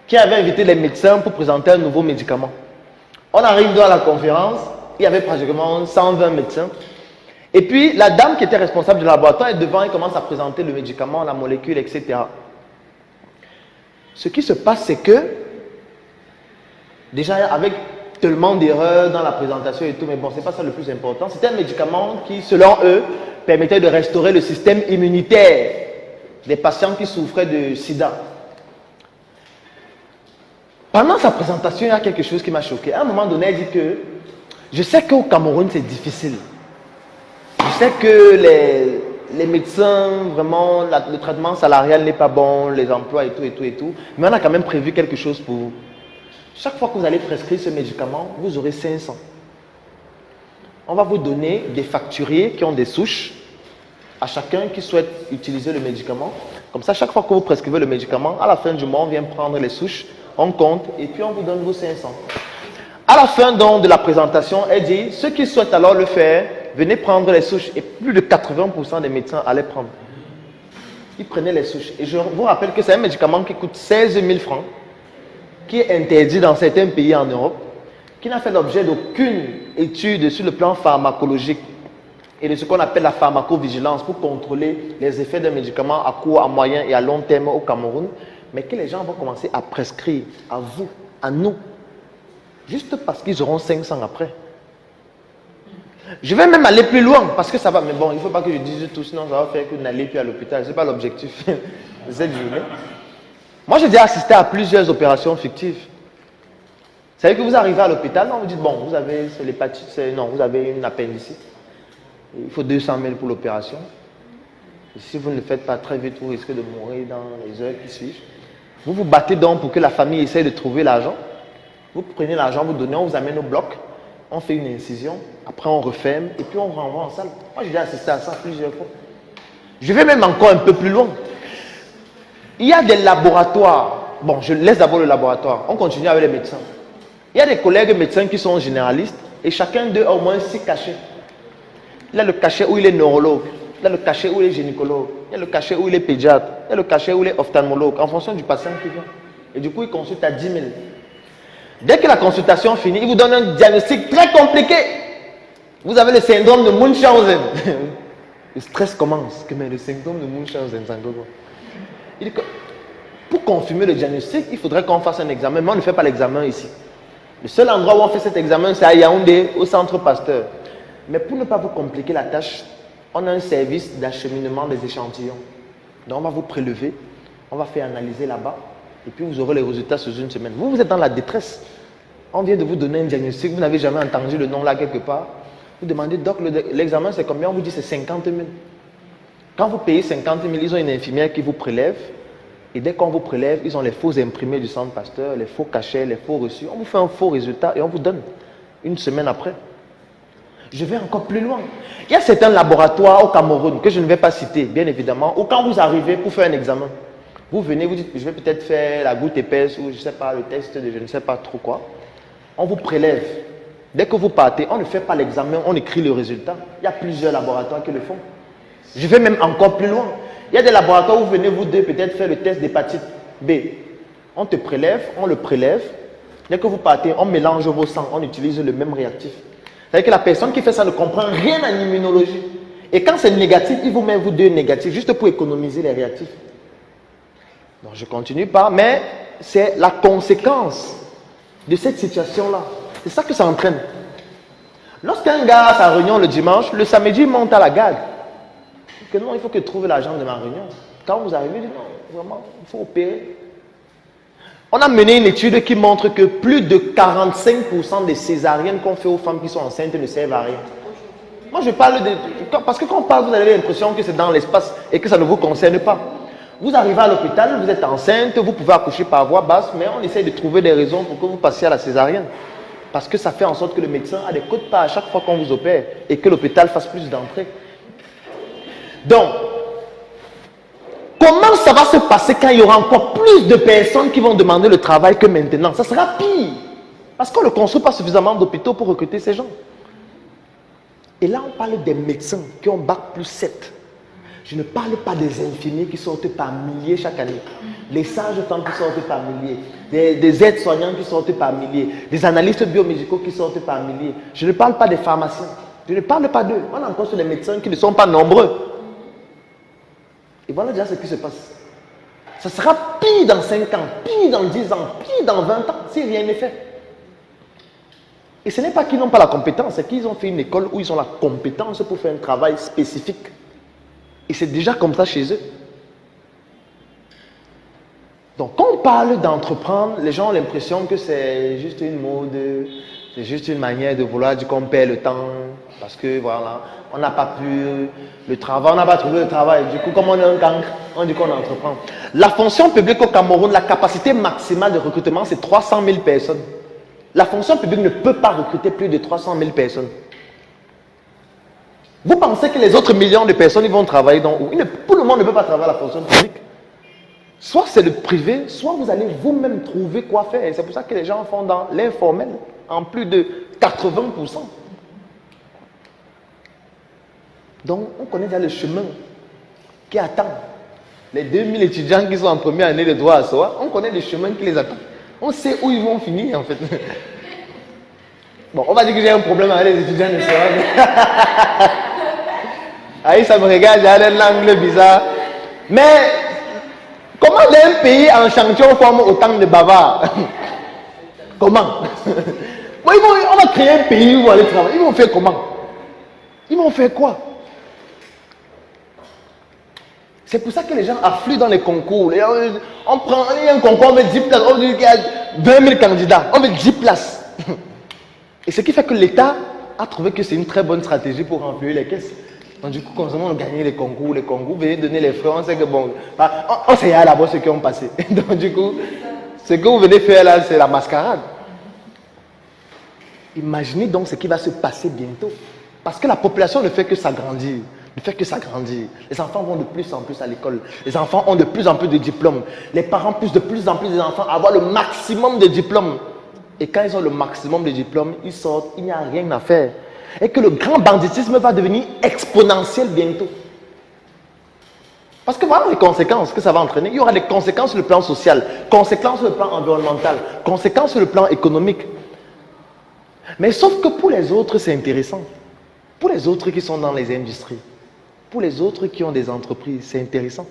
Speaker 5: qui avait invité les médecins pour présenter un nouveau médicament. On arrive dans la conférence, il y avait pratiquement 120 médecins. Et puis, la dame qui était responsable du laboratoire est devant et commence à présenter le médicament, la molécule, etc. Ce qui se passe, c'est que, déjà, avec tellement d'erreurs dans la présentation et tout, mais bon, c'est pas ça le plus important. C'était un médicament qui, selon eux, permettait de restaurer le système immunitaire des patients qui souffraient de sida. Pendant sa présentation, il y a quelque chose qui m'a choqué. À un moment donné, elle dit que je sais qu'au Cameroun, c'est difficile. Je sais que les médecins, vraiment, le traitement salarial n'est pas bon, les emplois et tout. Mais on a quand même prévu quelque chose pour vous. Chaque fois que vous allez prescrire ce médicament, vous aurez 500. On va vous donner des facturiers qui ont des souches à chacun qui souhaite utiliser le médicament. Comme ça, chaque fois que vous prescrivez le médicament, à la fin du mois, on vient prendre les souches, on compte et puis on vous donne vos 500. À la fin donc de la présentation, elle dit, ceux qui souhaitent alors le faire, venez prendre les souches. Et plus de 80% des médecins allaient prendre. Ils prenaient les souches. Et je vous rappelle que c'est un médicament qui coûte 16 000 francs, qui est interdit dans certains pays en Europe, qui n'a fait l'objet d'aucune étude sur le plan pharmacologique et de ce qu'on appelle la pharmacovigilance pour contrôler les effets d'un médicament à court, à moyen et à long terme au Cameroun, mais que les gens vont commencer à prescrire à vous, à nous, juste parce qu'ils auront 500 après. Je vais même aller plus loin parce que ça va, mais bon, il ne faut pas que je dise tout, sinon ça va faire que vous n'allez plus à l'hôpital. Ce n'est pas l'objectif de cette journée. Moi, j'ai déjà assisté à plusieurs opérations fictives. Vous savez que vous arrivez à l'hôpital, on vous dit, bon, vous avez l'hépatite, non, vous avez une appendicite. Il faut 200 000 pour l'opération. Si vous ne le faites pas très vite, vous risquez de mourir dans les heures qui suivent. Vous vous battez donc pour que la famille essaye de trouver l'argent. Vous prenez l'argent, vous donnez, on vous amène au bloc, on fait une incision, après on referme et puis on renvoie en salle. Moi, j'ai déjà assisté à ça plusieurs fois. Je vais même encore un peu plus loin. Il y a des laboratoires. Bon, je laisse d'abord le laboratoire. On continue avec les médecins. Il y a des collègues médecins qui sont généralistes et chacun d'eux a au moins 6 cachets. Il y a le cachet où il est neurologue. Il y a le cachet où il est gynécologue. Il y a le cachet où il est pédiatre. Il y a le cachet où il est ophtalmologue, en fonction du patient qui vient. Et du coup, il consulte à 10 000. Dès que la consultation finit, il vous donne un diagnostic très compliqué. Vous avez le syndrome de Munchausen. Le stress commence. Mais le syndrome de Munchausen, c'est encore quoi? Il dit que pour confirmer le diagnostic, il faudrait qu'on fasse un examen. Mais on ne fait pas l'examen ici. Le seul endroit où on fait cet examen, c'est à Yaoundé, au centre Pasteur. Mais pour ne pas vous compliquer la tâche, on a un service d'acheminement des échantillons. Donc on va vous prélever, on va faire analyser là-bas, et puis vous aurez les résultats sous une semaine. Vous, vous êtes dans la détresse. On vient de vous donner un diagnostic, vous n'avez jamais entendu le nom là quelque part. Vous demandez, doc, l'examen c'est combien? On vous dit c'est 50 000. Quand vous payez 50 000, ils ont une infirmière qui vous prélève. Et dès qu'on vous prélève, ils ont les faux imprimés du centre Pasteur, les faux cachets, les faux reçus. On vous fait un faux résultat et on vous donne une semaine après. Je vais encore plus loin. Il y a certains laboratoires au Cameroun que je ne vais pas citer, bien évidemment, où quand vous arrivez pour faire un examen, vous venez, vous dites, je vais peut-être faire la goutte épaisse ou je ne sais pas, le test de je ne sais pas trop quoi. On vous prélève. Dès que vous partez, on ne fait pas l'examen, on écrit le résultat. Il y a plusieurs laboratoires qui le font. Je vais même encore plus loin. Il y a des laboratoires où vous venez, vous deux, peut-être faire le test d'hépatite B. On te prélève, on le prélève. Dès que vous partez, on mélange vos sangs, on utilise le même réactif. C'est-à-dire que la personne qui fait ça ne comprend rien en immunologie. Et quand c'est négatif, il vous met vous deux négatifs, juste pour économiser les réactifs. Donc je ne continue pas, mais c'est la conséquence de cette situation-là. C'est ça que ça entraîne. Lorsqu'un gars a sa réunion le dimanche, le samedi, il monte à la gare. Que non, il faut que je trouve l'argent de ma réunion. Quand vous arrivez, il dit non, vraiment, il faut opérer. On a mené une étude qui montre que plus de 45% des césariennes qu'on fait aux femmes qui sont enceintes ne servent à rien. Moi, je parle de... Parce que quand on parle, vous avez l'impression que c'est dans l'espace et que ça ne vous concerne pas. Vous arrivez à l'hôpital, vous êtes enceinte, vous pouvez accoucher par voie basse, mais on essaie de trouver des raisons pour que vous passiez à la césarienne. Parce que ça fait en sorte que le médecin a des quotes-parts à chaque fois qu'on vous opère et que l'hôpital fasse plus d'entrées. Donc, comment ça va se passer quand il y aura encore plus de personnes qui vont demander le travail que maintenant? Ça sera pire. Parce qu'on ne construit pas suffisamment d'hôpitaux pour recruter ces gens. Et là, on parle des médecins qui ont bac plus 7. Je ne parle pas des infirmiers qui sortent par milliers chaque année. Les sages-femmes qui sortent par milliers. Des aides-soignants qui sortent par milliers. Des analystes biomédicaux qui sortent par milliers. Je ne parle pas des pharmaciens. Je ne parle pas d'eux. On a encore sur des médecins qui ne sont pas nombreux. Et voilà déjà ce qui se passe. Ça sera pire dans 5 ans, pire dans 10 ans, pire dans 20 ans, si rien n'est fait. Et ce n'est pas qu'ils n'ont pas la compétence, c'est qu'ils ont fait une école où ils ont la compétence pour faire un travail spécifique. Et c'est déjà comme ça chez eux. Donc quand on parle d'entreprendre, les gens ont l'impression que c'est juste une mode, c'est juste une manière de vouloir dire qu'on perd le temps, parce que voilà, on n'a pas pu le travail, on n'a pas trouvé le travail. Du coup, comme on est un cancre, on dit qu'on entreprend. La fonction publique au Cameroun, la capacité maximale de recrutement, c'est 300 000 personnes. La fonction publique ne peut pas recruter plus de 300 000 personnes. Vous pensez que les autres millions de personnes, ils vont travailler dans où? Tout le monde ne peut pas travailler à la fonction publique. Soit c'est le privé, soit vous allez vous-même trouver quoi faire. Et c'est pour ça que les gens font dans l'informel, en plus de 80%. Donc, on connaît déjà le chemin qui attend. Les 2000 étudiants qui sont en première année de droit à soi, on connaît le chemin qui les attend. On sait où ils vont finir, en fait. Bon, on va dire que j'ai un problème avec les étudiants de soi. Aïe, ça me regarde, j'ai un angle bizarre. Mais, comment dans un pays en chantier on forme autant de bavards? Comment? Bon, on va créer un pays où ils vont aller travailler. Ils vont faire comment? Ils vont faire quoi? C'est pour ça que les gens affluent dans les concours. On prend, il y a un concours, on met 10 places. On dit qu'il y a 20 000 candidats. On met 10 places. Et ce qui fait que l'État a trouvé que c'est une très bonne stratégie pour remplir les caisses. Donc du coup, quand on gagne les concours, vous venez donner les frais, on sait que bon, on sait là-bas ceux qui ont passé. Donc du coup, ce que vous venez faire là, c'est la mascarade. Imaginez donc ce qui va se passer bientôt. Parce que la population ne fait que s'agrandir. Ne fait que s'agrandir. Les enfants vont de plus en plus à l'école. Les enfants ont de plus en plus de diplômes. Les parents poussent de plus en plus des enfants à avoir le maximum de diplômes. Et quand ils ont le maximum de diplômes, ils sortent, il n'y a rien à faire. Et que le grand banditisme va devenir exponentiel bientôt. Parce que voilà les conséquences que ça va entraîner. Il y aura des conséquences sur le plan social, conséquences sur le plan environnemental, conséquences sur le plan économique. Mais sauf que pour les autres, c'est intéressant. Pour les autres qui sont dans les industries, pour les autres qui ont des entreprises, c'est intéressant.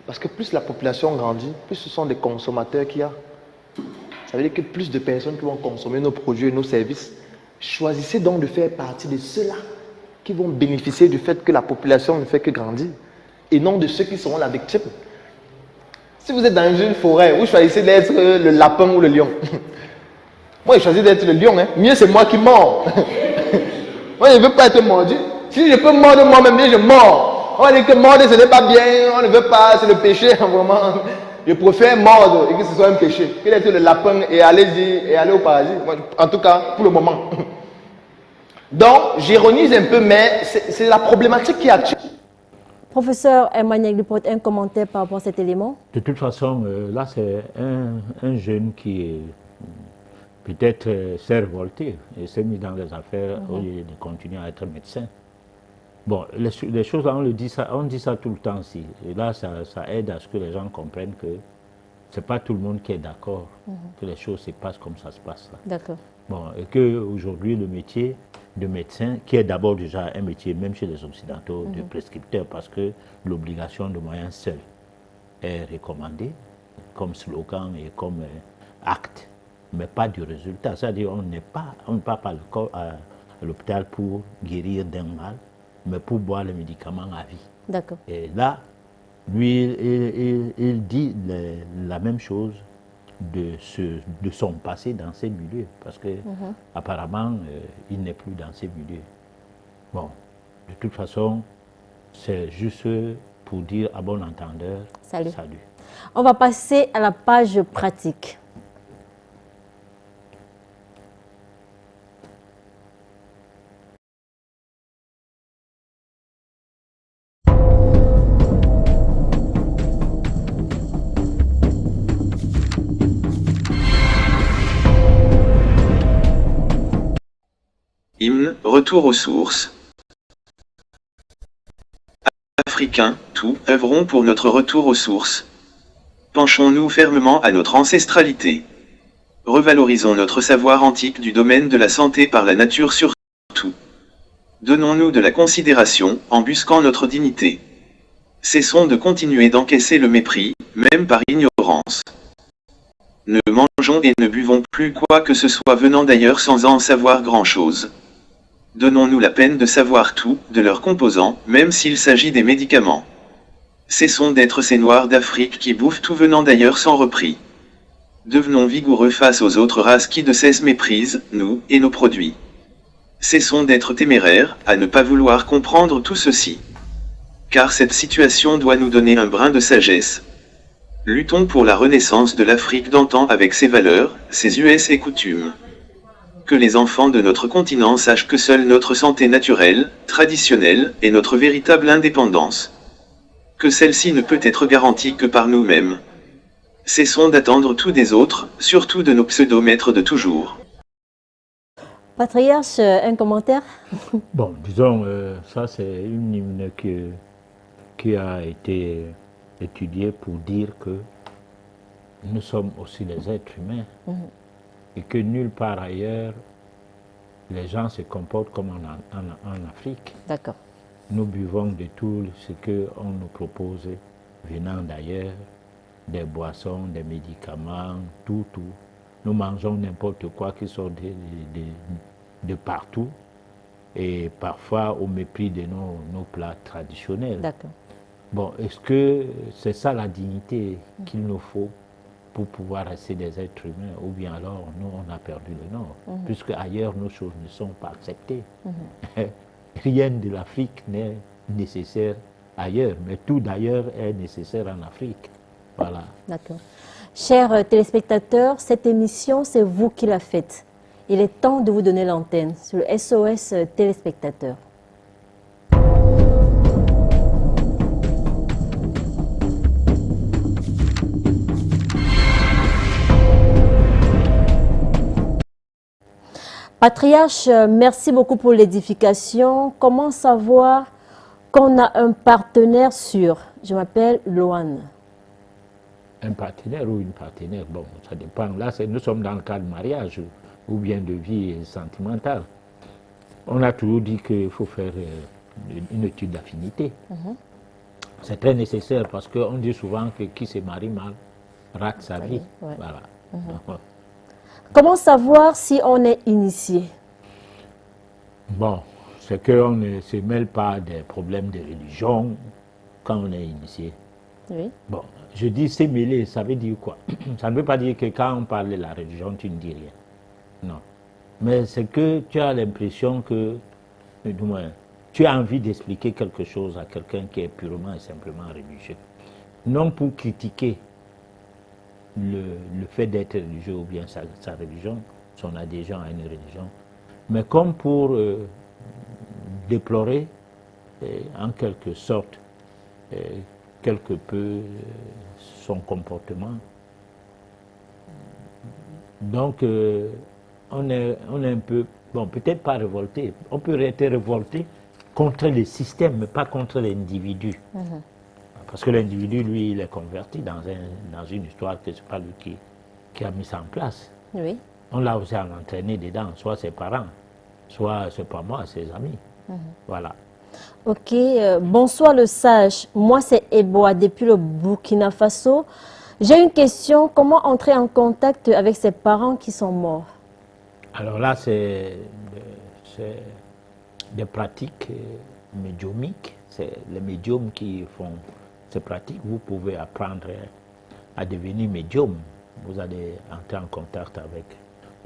Speaker 5: Parce que plus la population grandit, plus ce sont des consommateurs qu'il y a. Ça veut dire que plus de personnes qui vont consommer nos produits et nos services. Choisissez donc de faire partie de ceux-là qui vont bénéficier du fait que la population ne fait que grandir. Et non de ceux qui seront la victime. Si vous êtes dans une forêt, vous choisissez d'être le lapin ou le lion. Moi, je choisis d'être le lion. Hein. Mieux, c'est moi qui mords. Moi, je ne veux pas être mordu. Si je peux mordre moi-même, je mords. on va dire que mordre ce n'est pas bien, on ne veut pas, c'est le péché, vraiment. Je préfère mordre et que ce soit un péché. Que d'être le lapin et aller au paradis. En tout cas, pour le moment. Donc, j'ironise un peu, mais c'est la problématique qui est actuelle.
Speaker 1: Professeur Emmanuel Dupont, un commentaire par rapport à cet élément?
Speaker 2: De toute façon, là, c'est un jeune qui est peut-être s'est révolté et s'est mis dans les affaires au lieu de continuer à être médecin. Bon, les choses, on dit ça tout le temps aussi. Et là, ça aide à ce que les gens comprennent que ce n'est pas tout le monde qui est d'accord que les choses se passent comme ça se passe là.
Speaker 1: D'accord.
Speaker 2: Bon, et qu'aujourd'hui, le métier de médecin, qui est d'abord déjà un métier, même chez les Occidentaux, de prescripteur, parce que l'obligation de moyens seul est recommandée comme slogan et comme acte, mais pas du résultat. C'est-à-dire on ne part pas à l'hôpital pour guérir d'un mal, mais pour boire les médicaments à vie.
Speaker 1: D'accord.
Speaker 2: Et là, lui, il dit la même chose de son passé dans ces milieux, parce que apparemment, il n'est plus dans ces milieux. Bon, de toute façon, c'est juste pour dire à bon entendeur,
Speaker 1: salut.
Speaker 2: Salut.
Speaker 1: On va passer à la page pratique.
Speaker 3: Hymne, retour aux sources. Africains, tous, œuvrons pour notre retour aux sources. Penchons-nous fermement à notre ancestralité. Revalorisons notre savoir antique du domaine de la santé par la nature surtout. Donnons-nous de la considération, en busquant notre dignité. Cessons de continuer d'encaisser le mépris, même par ignorance. Ne mangeons et ne buvons plus quoi que ce soit venant d'ailleurs sans en savoir grand-chose. Donnons-nous la peine de savoir tout, de leurs composants, même s'il s'agit des médicaments. Cessons d'être ces Noirs d'Afrique qui bouffent tout venant d'ailleurs sans repris. Devenons vigoureux face aux autres races qui de cesse méprisent, nous, et nos produits. Cessons d'être téméraires, à ne pas vouloir comprendre tout ceci. Car cette situation doit nous donner un brin de sagesse. Luttons pour la renaissance de l'Afrique d'antan avec ses valeurs, ses us et coutumes. Que les enfants de notre continent sachent que seule notre santé naturelle, traditionnelle, est notre véritable indépendance. Que celle-ci ne peut être garantie que par nous-mêmes. Cessons d'attendre tout des autres, surtout de nos pseudo-maîtres de toujours.
Speaker 1: Patriarche, un commentaire?
Speaker 2: Bon, disons, ça c'est une hymne qui a été étudiée pour dire que nous sommes aussi des êtres humains et que nulle part ailleurs les gens se comportent comme en Afrique.
Speaker 1: D'accord.
Speaker 2: Nous buvons de tout ce qu'on nous propose venant d'ailleurs, des boissons, des médicaments, tout. Nous mangeons n'importe quoi qui sort de partout et parfois au mépris de nos plats traditionnels.
Speaker 1: D'accord.
Speaker 2: Bon, est-ce que c'est ça la dignité qu'il nous faut pour pouvoir rester des êtres humains, ou bien alors nous on a perdu le nord, puisque ailleurs nos choses ne sont pas acceptées. Rien de l'Afrique n'est nécessaire ailleurs, mais tout d'ailleurs est nécessaire en Afrique. Voilà.
Speaker 1: D'accord. Chers téléspectateurs, cette émission, c'est vous qui la faites. Il est temps de vous donner l'antenne sur le SOS téléspectateurs. Patriarche, merci beaucoup pour l'édification. Comment savoir qu'on a un partenaire sûr? Je m'appelle Loane.
Speaker 2: Un partenaire ou une partenaire, bon, ça dépend. Là, nous sommes dans le cas de mariage ou bien de vie sentimentale. On a toujours dit qu'il faut faire une étude d'affinité. C'est très nécessaire parce qu'on dit souvent que qui se marie mal rate sa vie.
Speaker 1: Ouais.
Speaker 2: Voilà.
Speaker 1: Comment savoir si on est initié?
Speaker 2: Bon, c'est qu'on ne se mêle pas des problèmes de religion quand on est initié.
Speaker 1: Oui.
Speaker 2: Bon, je dis se mêler, ça veut dire quoi? Ça ne veut pas dire que quand on parle de la religion, tu ne dis rien. Non. Mais c'est que tu as l'impression que, du moins, tu as envie d'expliquer quelque chose à quelqu'un qui est purement et simplement religieux. Non pour critiquer le fait d'être religieux ou bien sa religion, son adhésion à une religion, mais comme pour déplorer en quelque sorte quelque peu son comportement. Donc on est un peu, bon, peut-être pas révolté, on peut être révolté contre le système, mais pas contre l'individu. Parce que l'individu, lui, il est converti dans une histoire que ce n'est pas lui qui a mis ça en place.
Speaker 1: Oui.
Speaker 2: On l'a aussi entraîné dedans, soit ses parents, soit, c'est pas moi, ses amis. Voilà.
Speaker 1: Ok, bonsoir le sage. Moi, c'est Eboa depuis le Burkina Faso. J'ai une question. Comment entrer en contact avec ses parents qui sont morts?
Speaker 2: Alors là, c'est des pratiques médiumiques. C'est les médiums qui font ces pratiques. Vous pouvez apprendre à devenir médium. Vous allez entrer en contact avec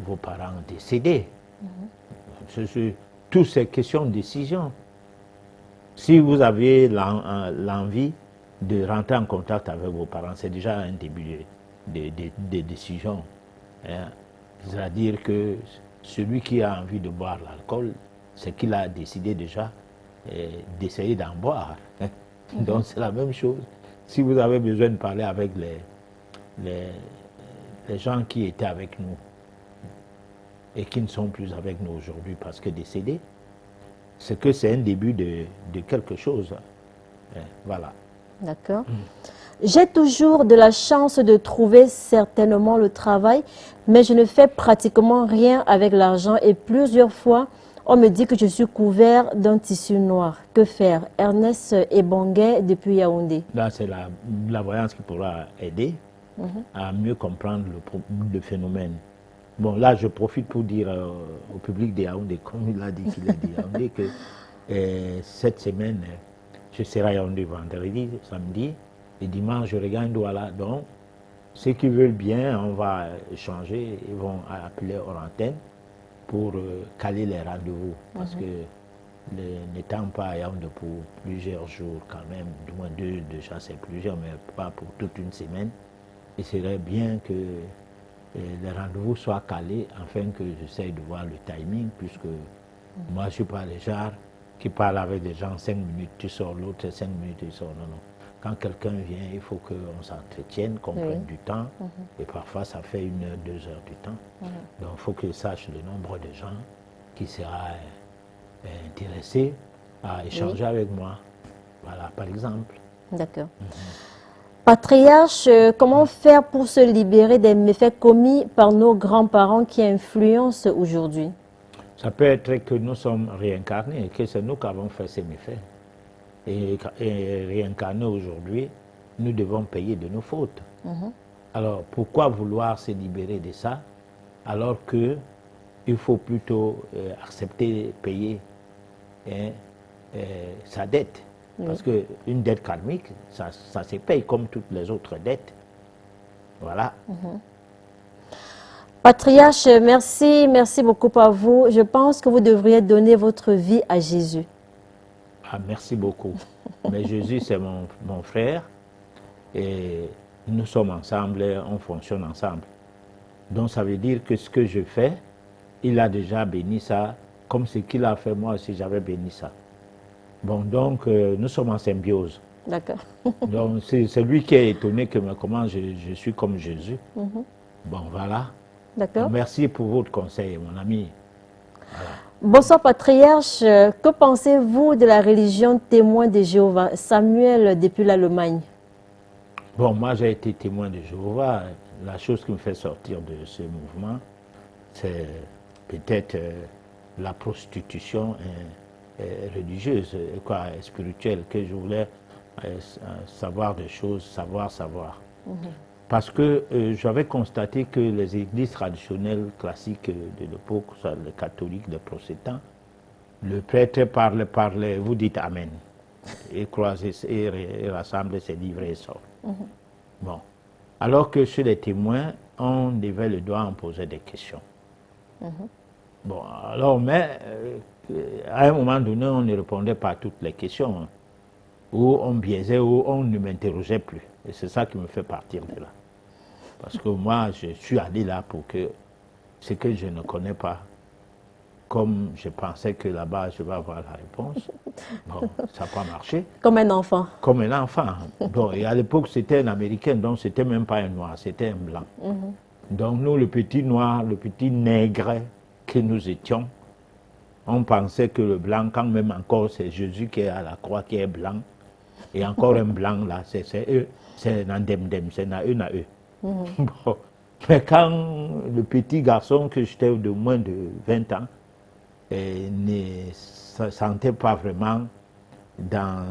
Speaker 2: vos parents décédés. Toutes ces questions de décision. Si vous avez l'envie de rentrer en contact avec vos parents, c'est déjà un début de décision. Hein. C'est-à-dire que celui qui a envie de boire l'alcool, c'est qu'il a décidé déjà d'essayer d'en boire. Hein. Donc c'est la même chose. Si vous avez besoin de parler avec les gens qui étaient avec nous et qui ne sont plus avec nous aujourd'hui parce que décédés, c'est que c'est un début de quelque chose. Voilà.
Speaker 1: D'accord. J'ai toujours de la chance de trouver certainement le travail, mais je ne fais pratiquement rien avec l'argent et plusieurs fois, on me dit que je suis couvert d'un tissu noir. Que faire? Ernest Ebonguet depuis Yaoundé.
Speaker 2: Là, c'est la voyance qui pourra aider à mieux comprendre le phénomène. Bon, là, je profite pour dire au public de Yaoundé, comme il a dit qu'il est de Yaoundé, que cette semaine, je serai à Yaoundé vendredi, samedi, et dimanche, je regagne Douala. Donc, ceux qui veulent bien, on va échanger, ils vont appeler hors antenne pour caler les rendez-vous. Parce que n'étant pas à Yaoundé pour plusieurs jours quand même, du moins deux déjà c'est plusieurs, mais pas pour toute une semaine, il serait bien que les rendez-vous soient calés afin que j'essaye de voir le timing, puisque moi je ne suis pas le genre qui parle avec des gens 5 minutes, tu sors, l'autre 5 minutes, tu sors. Non, non. Quand quelqu'un vient, il faut qu'on s'entretienne, qu'on prenne du temps, et parfois ça fait 1 heure, 2 heures du temps. Donc il faut que je sache le nombre de gens qui sera intéressé à échanger avec moi. Voilà, par exemple.
Speaker 1: D'accord. Patriarche, comment faire pour se libérer des méfaits commis par nos grands-parents qui influencent aujourd'hui?
Speaker 2: Ça peut être que nous sommes réincarnés et que c'est nous qui avons fait ces méfaits. Et réincarnés aujourd'hui, nous devons payer de nos fautes. Alors, pourquoi vouloir se libérer de ça alors qu'il faut plutôt accepter, payer sa dette? Parce qu'une dette karmique, ça se paye comme toutes les autres dettes. Voilà.
Speaker 1: Patriarche, merci beaucoup à vous. Je pense que vous devriez donner votre vie à Jésus.
Speaker 2: Ah, merci beaucoup. Mais Jésus, c'est mon frère et nous sommes ensemble, on fonctionne ensemble. Donc ça veut dire que ce que je fais, il a déjà béni ça, comme ce qu'il a fait moi aussi, j'avais béni ça. Bon, donc nous sommes en symbiose.
Speaker 1: D'accord.
Speaker 2: Donc c'est lui qui est étonné que comment je suis comme Jésus. Bon, voilà.
Speaker 1: D'accord.
Speaker 2: Merci pour votre conseil, mon ami. Voilà.
Speaker 1: Bonsoir, Patriarche. Que pensez-vous de la religion témoin de Jéhovah? Samuel, depuis l'Allemagne.
Speaker 2: Bon, moi j'ai été témoin de Jéhovah. La chose qui me fait sortir de ce mouvement, c'est peut-être la prostitution religieuse, spirituelle, que je voulais savoir des choses, savoir. Parce que j'avais constaté que les églises traditionnelles classiques de l'époque, les catholiques, les protestants, le prêtre parlait, vous dites Amen, et croisez et rassemble ses livres et sort. Bon. Alors que chez les témoins, on levait le doigt, on posait des questions. Bon, alors, mais à un moment donné, on ne répondait pas à toutes les questions, hein, ou on biaisait, ou on ne m'interrogeait plus. Et c'est ça qui me fait partir de là. Parce que moi, je suis allé là pour que ce que je ne connais pas, comme je pensais que là-bas, je vais avoir la réponse, bon, ça n'a pas marché.
Speaker 1: Comme un enfant.
Speaker 2: Comme un enfant. Bon, et à l'époque, c'était un Américain, donc c'était même pas un noir, c'était un blanc. Donc nous, le petit noir, le petit nègre que nous étions, on pensait que le blanc, quand même encore, c'est Jésus qui est à la croix, qui est blanc. Et encore un blanc là, c'est eux, c'est Nandemdem, c'est na eux. Bon. Mais quand le petit garçon que j'étais de moins de 20 ans ne se sentait pas vraiment dans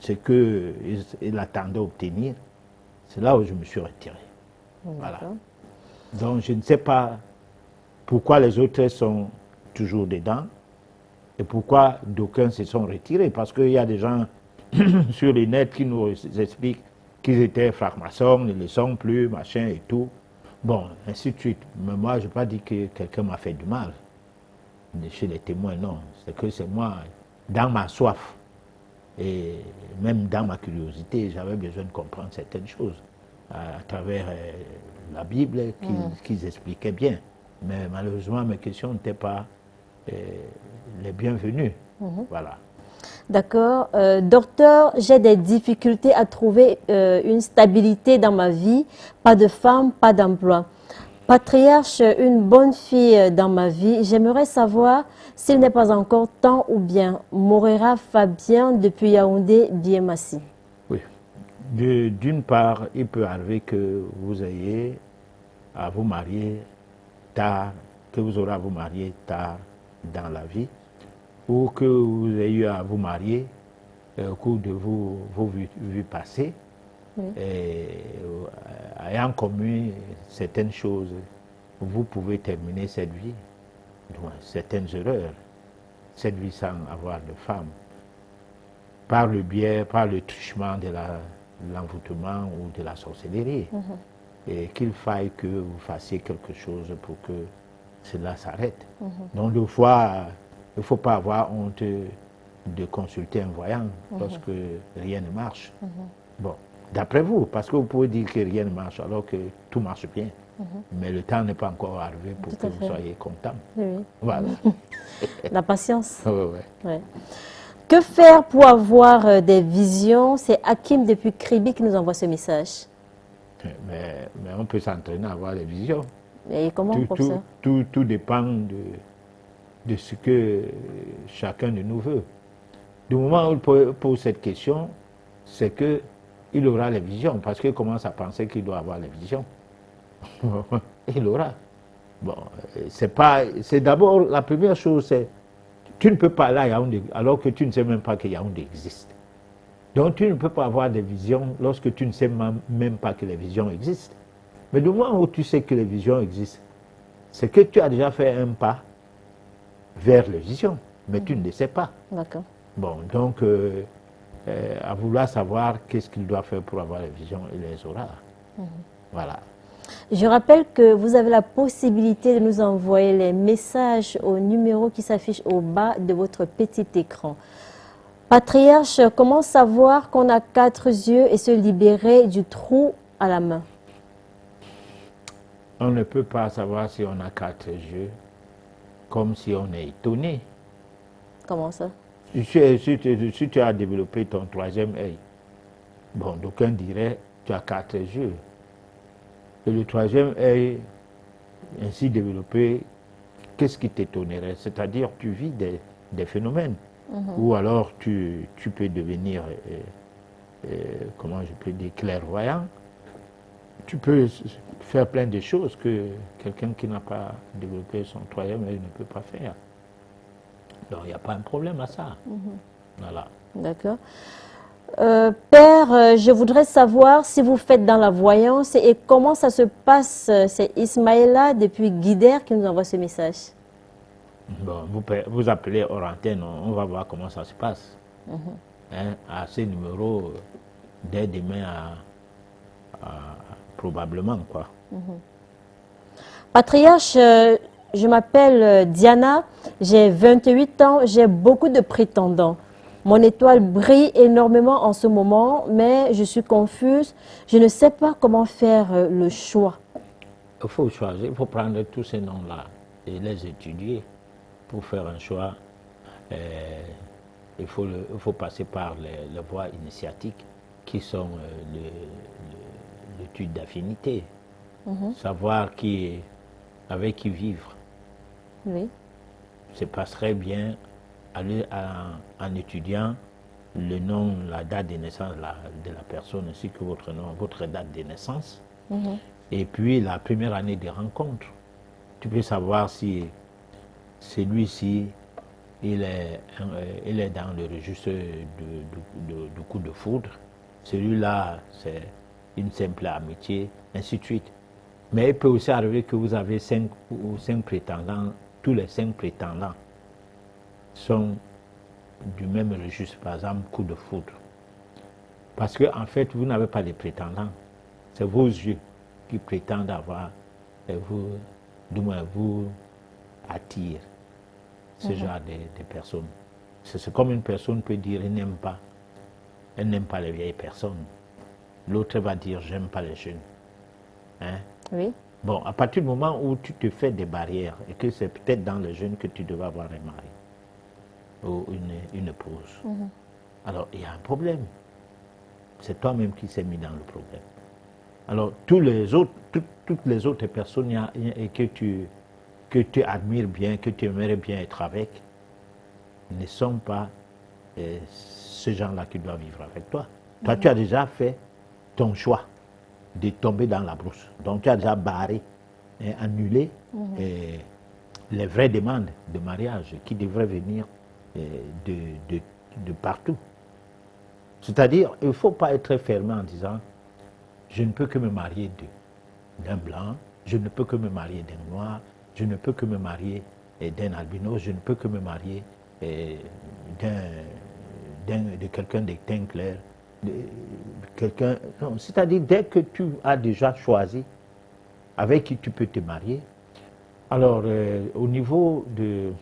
Speaker 2: ce qu'il attendait obtenir, c'est là où je me suis retiré. Voilà. Donc je ne sais pas pourquoi les autres sont toujours dedans et pourquoi d'aucuns se sont retirés. Parce qu'il y a des gens sur les nets qui nous expliquent qu'ils étaient francs-maçons, ils ne le sont plus, machin et tout. Bon, ainsi de suite. Mais moi, je n'ai pas dit que quelqu'un m'a fait du mal. Chez les témoins, non. C'est que c'est moi, dans ma soif et même dans ma curiosité, j'avais besoin de comprendre certaines choses à travers la Bible qu'ils expliquaient bien. Mais malheureusement, mes questions n'étaient pas les bienvenues. Voilà.
Speaker 1: D'accord. Docteur, j'ai des difficultés à trouver une stabilité dans ma vie. Pas de femme, pas d'emploi. Patriarche, une bonne fille dans ma vie. J'aimerais savoir s'il n'est pas encore temps ou bien. Morera Fabien depuis Yaoundé, Biémassi.
Speaker 2: Oui. D'une part, il peut arriver que vous ayez à vous marier tard, que vous aurez à vous marier tard dans la vie, ou que vous ayez eu à vous marier au cours de vos vies passées, et ayant commis certaines choses, vous pouvez terminer cette vie, certaines erreurs, cette vie sans avoir de femme, par le biais, par le truchement de l'envoûtement ou de la sorcellerie. Et qu'il faille que vous fassiez quelque chose pour que cela s'arrête. Donc, deux fois, il ne faut pas avoir honte de consulter un voyant lorsque rien ne marche. Bon, d'après vous, parce que vous pouvez dire que rien ne marche alors que tout marche bien. Mais le temps n'est pas encore arrivé pour que vous soyez content.
Speaker 1: Oui.
Speaker 2: Voilà.
Speaker 1: La patience.
Speaker 2: Ouais.
Speaker 1: Que faire pour avoir des visions? C'est Hakim depuis Kribi qui nous envoie ce message.
Speaker 2: Mais on peut s'entraîner à avoir des visions.
Speaker 1: Et comment ça?
Speaker 2: Tout dépend de ce que chacun de nous veut. Du moment où il pose cette question, c'est qu'il aura les visions, parce qu'il commence à penser qu'il doit avoir les visions. Il aura. Bon, c'est d'abord, la première chose, c'est tu ne peux pas aller à Yaoundé alors que tu ne sais même pas que Yaoundé existe. Donc tu ne peux pas avoir des visions lorsque tu ne sais même pas que les visions existent. Mais du moment où tu sais que les visions existent, c'est que tu as déjà fait un pas vers les visions, mais tu ne le sais pas.
Speaker 1: D'accord.
Speaker 2: Bon, donc à vouloir savoir qu'est-ce qu'il doit faire pour avoir les visions, il les aura. Voilà.
Speaker 1: Je rappelle que vous avez la possibilité de nous envoyer les messages au numéro qui s'affiche au bas de votre petit écran. Patriarche, comment savoir qu'on a 4 yeux et se libérer du trou à la main?
Speaker 2: On ne peut pas savoir si on a 4 yeux, comme si on est étonné.
Speaker 1: Comment ça?
Speaker 2: Si tu as développé ton 3e œil, bon, d'aucuns diraient tu as 4 yeux. Et le 3e œil, ainsi développé, qu'est-ce qui t'étonnerait? C'est-à-dire tu vis des phénomènes. Ou alors tu peux devenir, comment je peux dire, clairvoyant. Tu peux faire plein de choses que quelqu'un qui n'a pas développé son 3e œil ne peut pas faire. Donc il n'y a pas un problème à ça. Voilà.
Speaker 1: D'accord. Père, je voudrais savoir si vous faites dans la voyance et comment ça se passe. C'est Ismaïla depuis Guider qui nous envoie ce message.
Speaker 2: Bon, vous appelez hors antenne, on va voir comment ça se passe. À ces numéros, dès demain, probablement, quoi.
Speaker 1: Patriarche, Je m'appelle Diana, j'ai 28 ans, j'ai beaucoup de prétendants. Mon étoile brille énormément en ce moment, mais je suis confuse. Je ne sais pas comment faire le choix.
Speaker 2: Il faut choisir, il faut prendre tous ces noms-là et les étudier pour faire un choix. Il faut passer par les voies initiatiques qui sont l'étude d'affinité, savoir avec qui vivre.
Speaker 1: Oui.
Speaker 2: Se passerait bien en étudiant le nom, la date de naissance de la personne ainsi que votre nom, votre date de naissance. Et puis la première année de rencontre. Tu peux savoir si celui-ci il est dans le registre du coup de foudre. Celui-là, c'est une simple amitié, ainsi de suite. Mais il peut aussi arriver que vous avez 5 prétendants, tous les 5 prétendants sont du même registre, par exemple, coup de foudre. Parce qu'en fait, vous n'avez pas de prétendants. C'est vos yeux qui prétendent avoir, vous attirent ce genre de personnes. C'est comme une personne peut dire elle n'aime pas les vieilles personnes. L'autre va dire j'aime pas les jeunes. Hein?
Speaker 1: Oui.
Speaker 2: Bon, à partir du moment où tu te fais des barrières et que c'est peut-être dans les jeunes que tu devais avoir un mari ou une épouse, alors il y a un problème. C'est toi-même qui s'est mis dans le problème. Alors toutes les autres personnes que tu admires bien, que tu aimerais bien être avec, ne sont pas ces gens-là qui doivent vivre avec toi. Toi, tu as déjà fait ton choix de tomber dans la brousse. Donc, tu as déjà barré et annulé les vraies demandes de mariage qui devraient venir de partout. C'est-à-dire, il ne faut pas être fermé en disant je ne peux que me marier d'un blanc, je ne peux que me marier d'un noir, je ne peux que me marier d'un albino, je ne peux que me marier de quelqu'un de teint clair. C'est-à-dire, dès que tu as déjà choisi avec qui tu peux te marier, alors au niveau de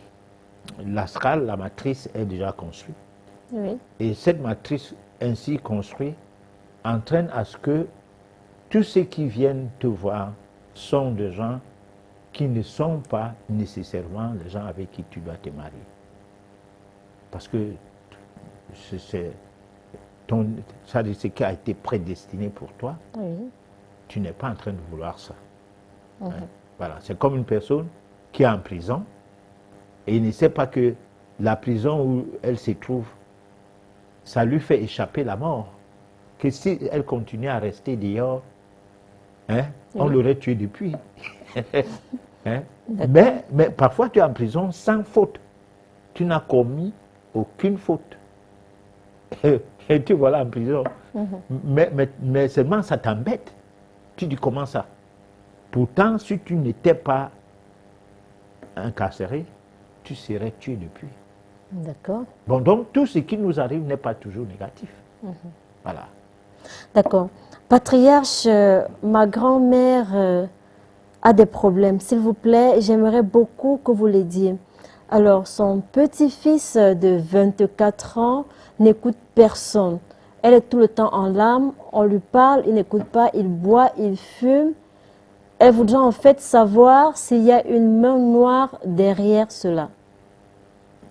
Speaker 2: l'astral, la matrice est déjà construite.
Speaker 1: Oui.
Speaker 2: Et cette matrice ainsi construite entraîne à ce que tous ceux qui viennent te voir sont des gens qui ne sont pas nécessairement les gens avec qui tu dois te marier. Parce que c'est ce qui a été prédestiné pour toi.
Speaker 1: Oui.
Speaker 2: Tu n'es pas en train de vouloir ça. Hein? Voilà. C'est comme une personne qui est en prison et il ne sait pas que la prison où elle se trouve, ça lui fait échapper la mort. Que si elle continue à rester dehors, on l'aurait tué depuis. Hein? Mais parfois tu es en prison sans faute. Tu n'as commis aucune faute. Et tu voilà en prison. Mais seulement ça t'embête. Tu dis comment ça? Pourtant, si tu n'étais pas incarcéré, tu serais tué depuis.
Speaker 1: D'accord.
Speaker 2: Bon, donc tout ce qui nous arrive n'est pas toujours négatif. Voilà.
Speaker 1: D'accord. Patriarche, ma grand-mère a des problèmes. S'il vous plaît, j'aimerais beaucoup que vous l'aidiez. Alors, son petit-fils de 24 ans n'écoute personne. Elle est tout le temps en larmes, on lui parle, il n'écoute pas, il boit, il fume. Elle voudrait en fait savoir s'il y a une main noire derrière cela.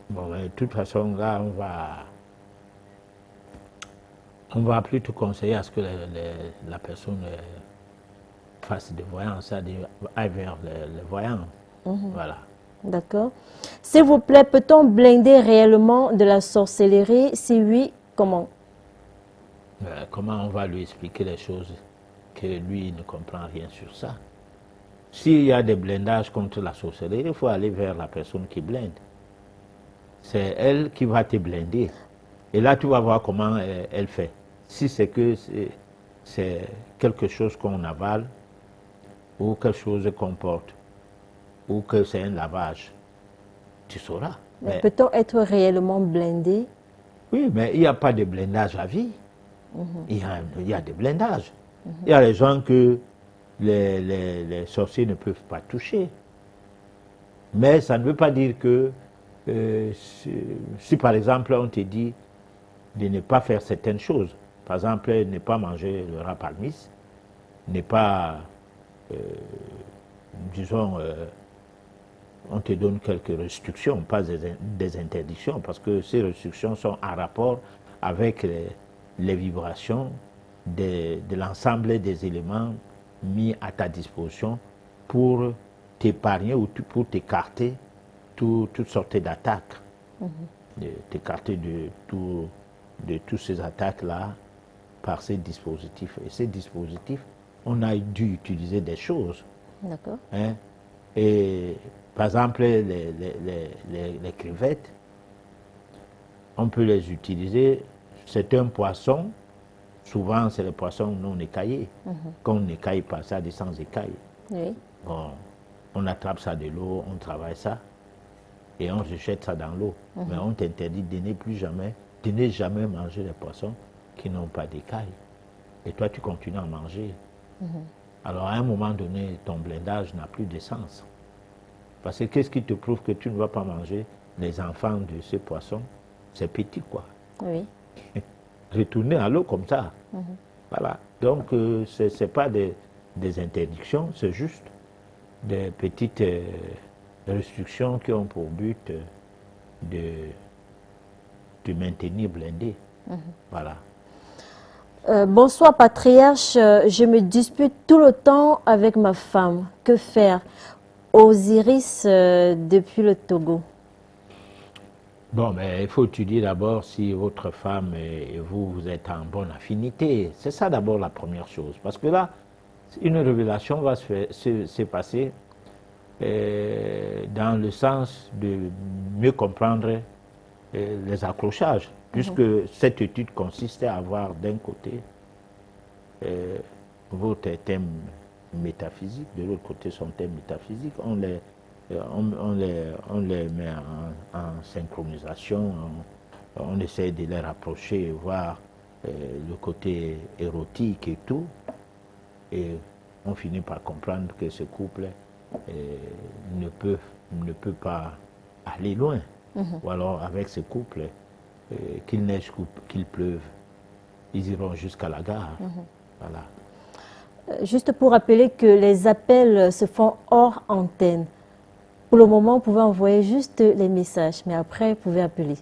Speaker 2: Bon, de toute façon, là, on va plutôt conseiller à ce que la personne fasse des voyances, aille vers les voyants. Voilà.
Speaker 1: D'accord. S'il vous plaît, peut-on blinder réellement de la sorcellerie? Si oui, comment?
Speaker 2: Comment on va lui expliquer les choses que lui ne comprend rien sur ça? S'il y a des blindages contre la sorcellerie, il faut aller vers la personne qui blinde. C'est elle qui va te blinder. Et là, tu vas voir comment elle fait. Si c'est que c'est quelque chose qu'on avale, ou quelque chose qu'on porte, ou que c'est un lavage, tu sauras.
Speaker 1: Mais peut-on être réellement blindé?
Speaker 2: Oui, mais il n'y a pas de blindage à vie. Il y a des blindages. Il y a les gens que les sorciers ne peuvent pas toucher. Mais ça ne veut pas dire que si par exemple on te dit de ne pas faire certaines choses, par exemple ne pas manger le rat palmiste, ne pas, disons, on te donne quelques restrictions, pas des interdictions, parce que ces restrictions sont en rapport avec les vibrations de l'ensemble des éléments mis à ta disposition pour t'épargner ou pour t'écarter toutes sortes d'attaques, t'écarter de toutes ces attaques-là par ces dispositifs. Et ces dispositifs, on a dû utiliser des choses.
Speaker 1: D'accord.
Speaker 2: Hein, et par exemple, les crevettes, on peut les utiliser. C'est un poisson, souvent c'est le poisson non écaillé. Quand on n'écaille pas ça, des sans écailles.
Speaker 1: Oui.
Speaker 2: Bon, on attrape ça de l'eau, on travaille ça, et on jette ça dans l'eau. Mais on t'interdit de ne jamais manger les poissons qui n'ont pas d'écailles. Et toi, tu continues à manger. Alors, à un moment donné, ton blindage n'a plus de sens. Parce que qu'est-ce qui te prouve que tu ne vas pas manger les enfants de ces poissons? C'est petit, quoi.
Speaker 1: Oui.
Speaker 2: Retourner à l'eau comme ça. Voilà. Donc, ce n'est pas des interdictions, c'est juste des petites restrictions qui ont pour but de maintenir blindé. Voilà.
Speaker 1: Bonsoir, patriarche. Je me dispute tout le temps avec ma femme. Que faire? Osiris depuis le Togo.
Speaker 2: Bon, mais il faut étudier d'abord si votre femme et vous êtes en bonne affinité. C'est ça d'abord la première chose. Parce que là, une révélation va se passer dans le sens de mieux comprendre les accrochages. Puisque cette étude consistait à avoir d'un côté votre thème métaphysique, de l'autre côté son thème métaphysique. On les met en synchronisation, on essaie de les rapprocher et voir le côté érotique et tout. Et on finit par comprendre que ce couple ne peut pas aller loin. Ou alors avec ce couple, qu'il neige, qu'il pleuve, ils iront jusqu'à la gare. Voilà.
Speaker 1: Juste pour rappeler que les appels se font hors antenne. Pour le moment, vous pouvez envoyer juste les messages, mais après, vous pouvez appeler.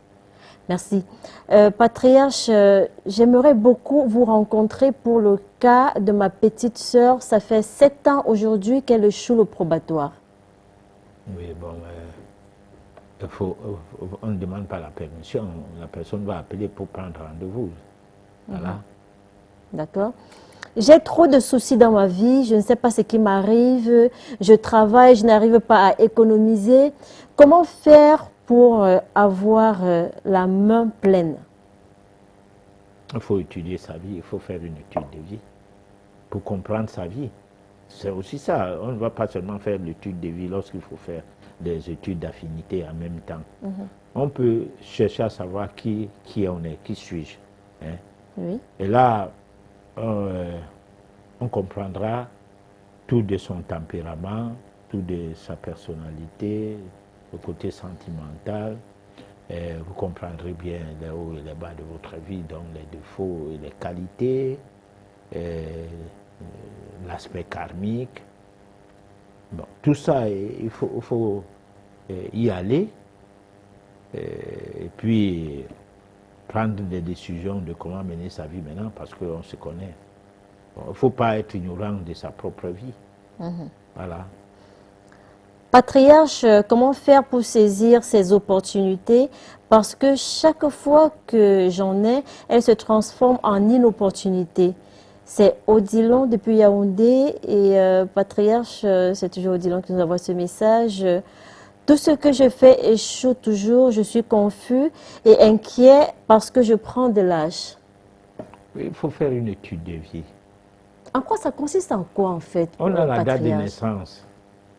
Speaker 1: Merci. Patriarche, j'aimerais beaucoup vous rencontrer pour le cas de ma petite sœur. Ça fait 7 ans aujourd'hui qu'elle échoue le probatoire.
Speaker 2: Oui, bon, on ne demande pas la permission. La personne va appeler pour prendre rendez-vous. Voilà.
Speaker 1: D'accord. J'ai trop de soucis dans ma vie, je ne sais pas ce qui m'arrive, je travaille, je n'arrive pas à économiser. Comment faire pour avoir la main pleine?
Speaker 2: Il faut étudier sa vie, il faut faire une étude de vie pour comprendre sa vie. C'est aussi ça, on ne va pas seulement faire l'étude de vie lorsqu'il faut faire des études d'affinité en même temps. On peut chercher à savoir qui on est, qui suis-je. Hein?
Speaker 1: Oui.
Speaker 2: Et là, on comprendra tout de son tempérament, tout de sa personnalité, le côté sentimental. Et vous comprendrez bien les hauts et les bas de votre vie, donc les défauts et les qualités, l'aspect karmique. Bon, tout ça, il faut y aller et puis prendre des décisions de comment mener sa vie maintenant parce qu'on se connaît. Bon, il ne faut pas être ignorant de sa propre vie. Voilà.
Speaker 1: Patriarche, comment faire pour saisir ces opportunités? Parce que chaque fois que j'en ai, elles se transforment en inopportunités. C'est Odilon depuis Yaoundé et Patriarche, c'est toujours Odilon qui nous envoie ce message. Tout ce que je fais échoue toujours, je suis confus et inquiet parce que je prends de l'âge.
Speaker 2: Il faut faire une étude de vie.
Speaker 1: En quoi ça consiste en quoi en fait?
Speaker 2: On a la date de naissance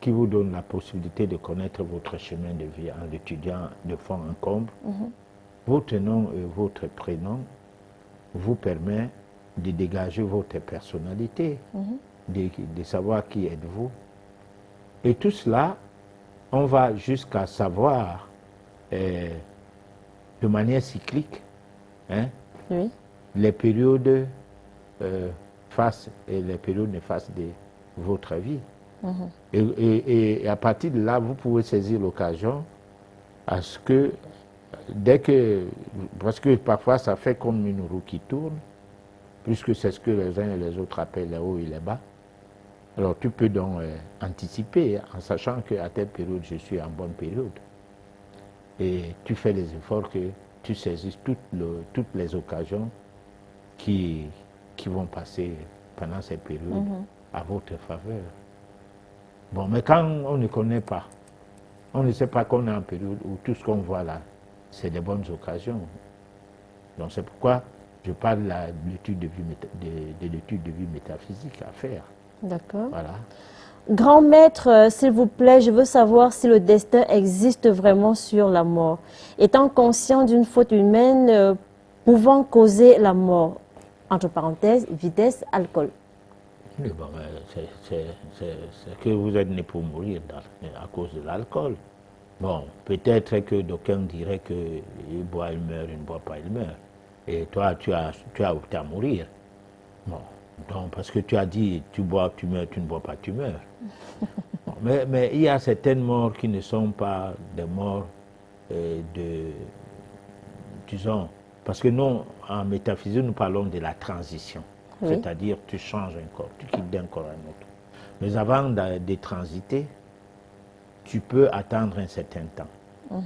Speaker 2: qui vous donne la possibilité de connaître votre chemin de vie en l'étudiant de fond en comble. Votre nom et votre prénom vous permet de dégager votre personnalité, de savoir qui êtes-vous. Et tout cela, on va jusqu'à savoir de manière cyclique, hein,
Speaker 1: Oui.
Speaker 2: les périodes face et les périodes néfastes de votre vie. Et à partir de là, vous pouvez saisir l'occasion à ce que, parce que parfois ça fait comme une roue qui tourne, puisque c'est ce que les uns et les autres appellent les hauts et les bas. Alors tu peux donc anticiper en sachant qu'à telle période, je suis en bonne période. Et tu fais les efforts que tu saisisses toutes les occasions qui vont passer pendant ces périodes à votre faveur. Bon, mais quand on ne connaît pas, on ne sait pas qu'on est en période où tout ce qu'on voit là, c'est des bonnes occasions. Donc c'est pourquoi je parle de l'étude de vie métaphysique à faire.
Speaker 1: D'accord.
Speaker 2: Voilà.
Speaker 1: Grand maître, s'il vous plaît, je veux savoir si le destin existe vraiment sur la mort. Étant conscient d'une faute humaine pouvant causer la mort, entre parenthèses, vitesse, alcool.
Speaker 2: Mais bon, c'est que vous êtes né pour mourir à cause de l'alcool. Bon, peut-être que d'aucuns diraient qu'il boit, il meurt, il ne boit pas, il meurt. Et toi, tu as opté à mourir. Bon, donc, parce que tu as dit, tu bois, tu meurs, tu ne bois pas, tu meurs. Bon, mais il y a certaines morts qui ne sont pas des morts disons, parce que nous, en métaphysique, nous parlons de la transition.
Speaker 1: Oui.
Speaker 2: C'est-à-dire, tu changes un corps, tu quittes d'un corps à un autre. Mais avant de transiter, tu peux attendre un certain temps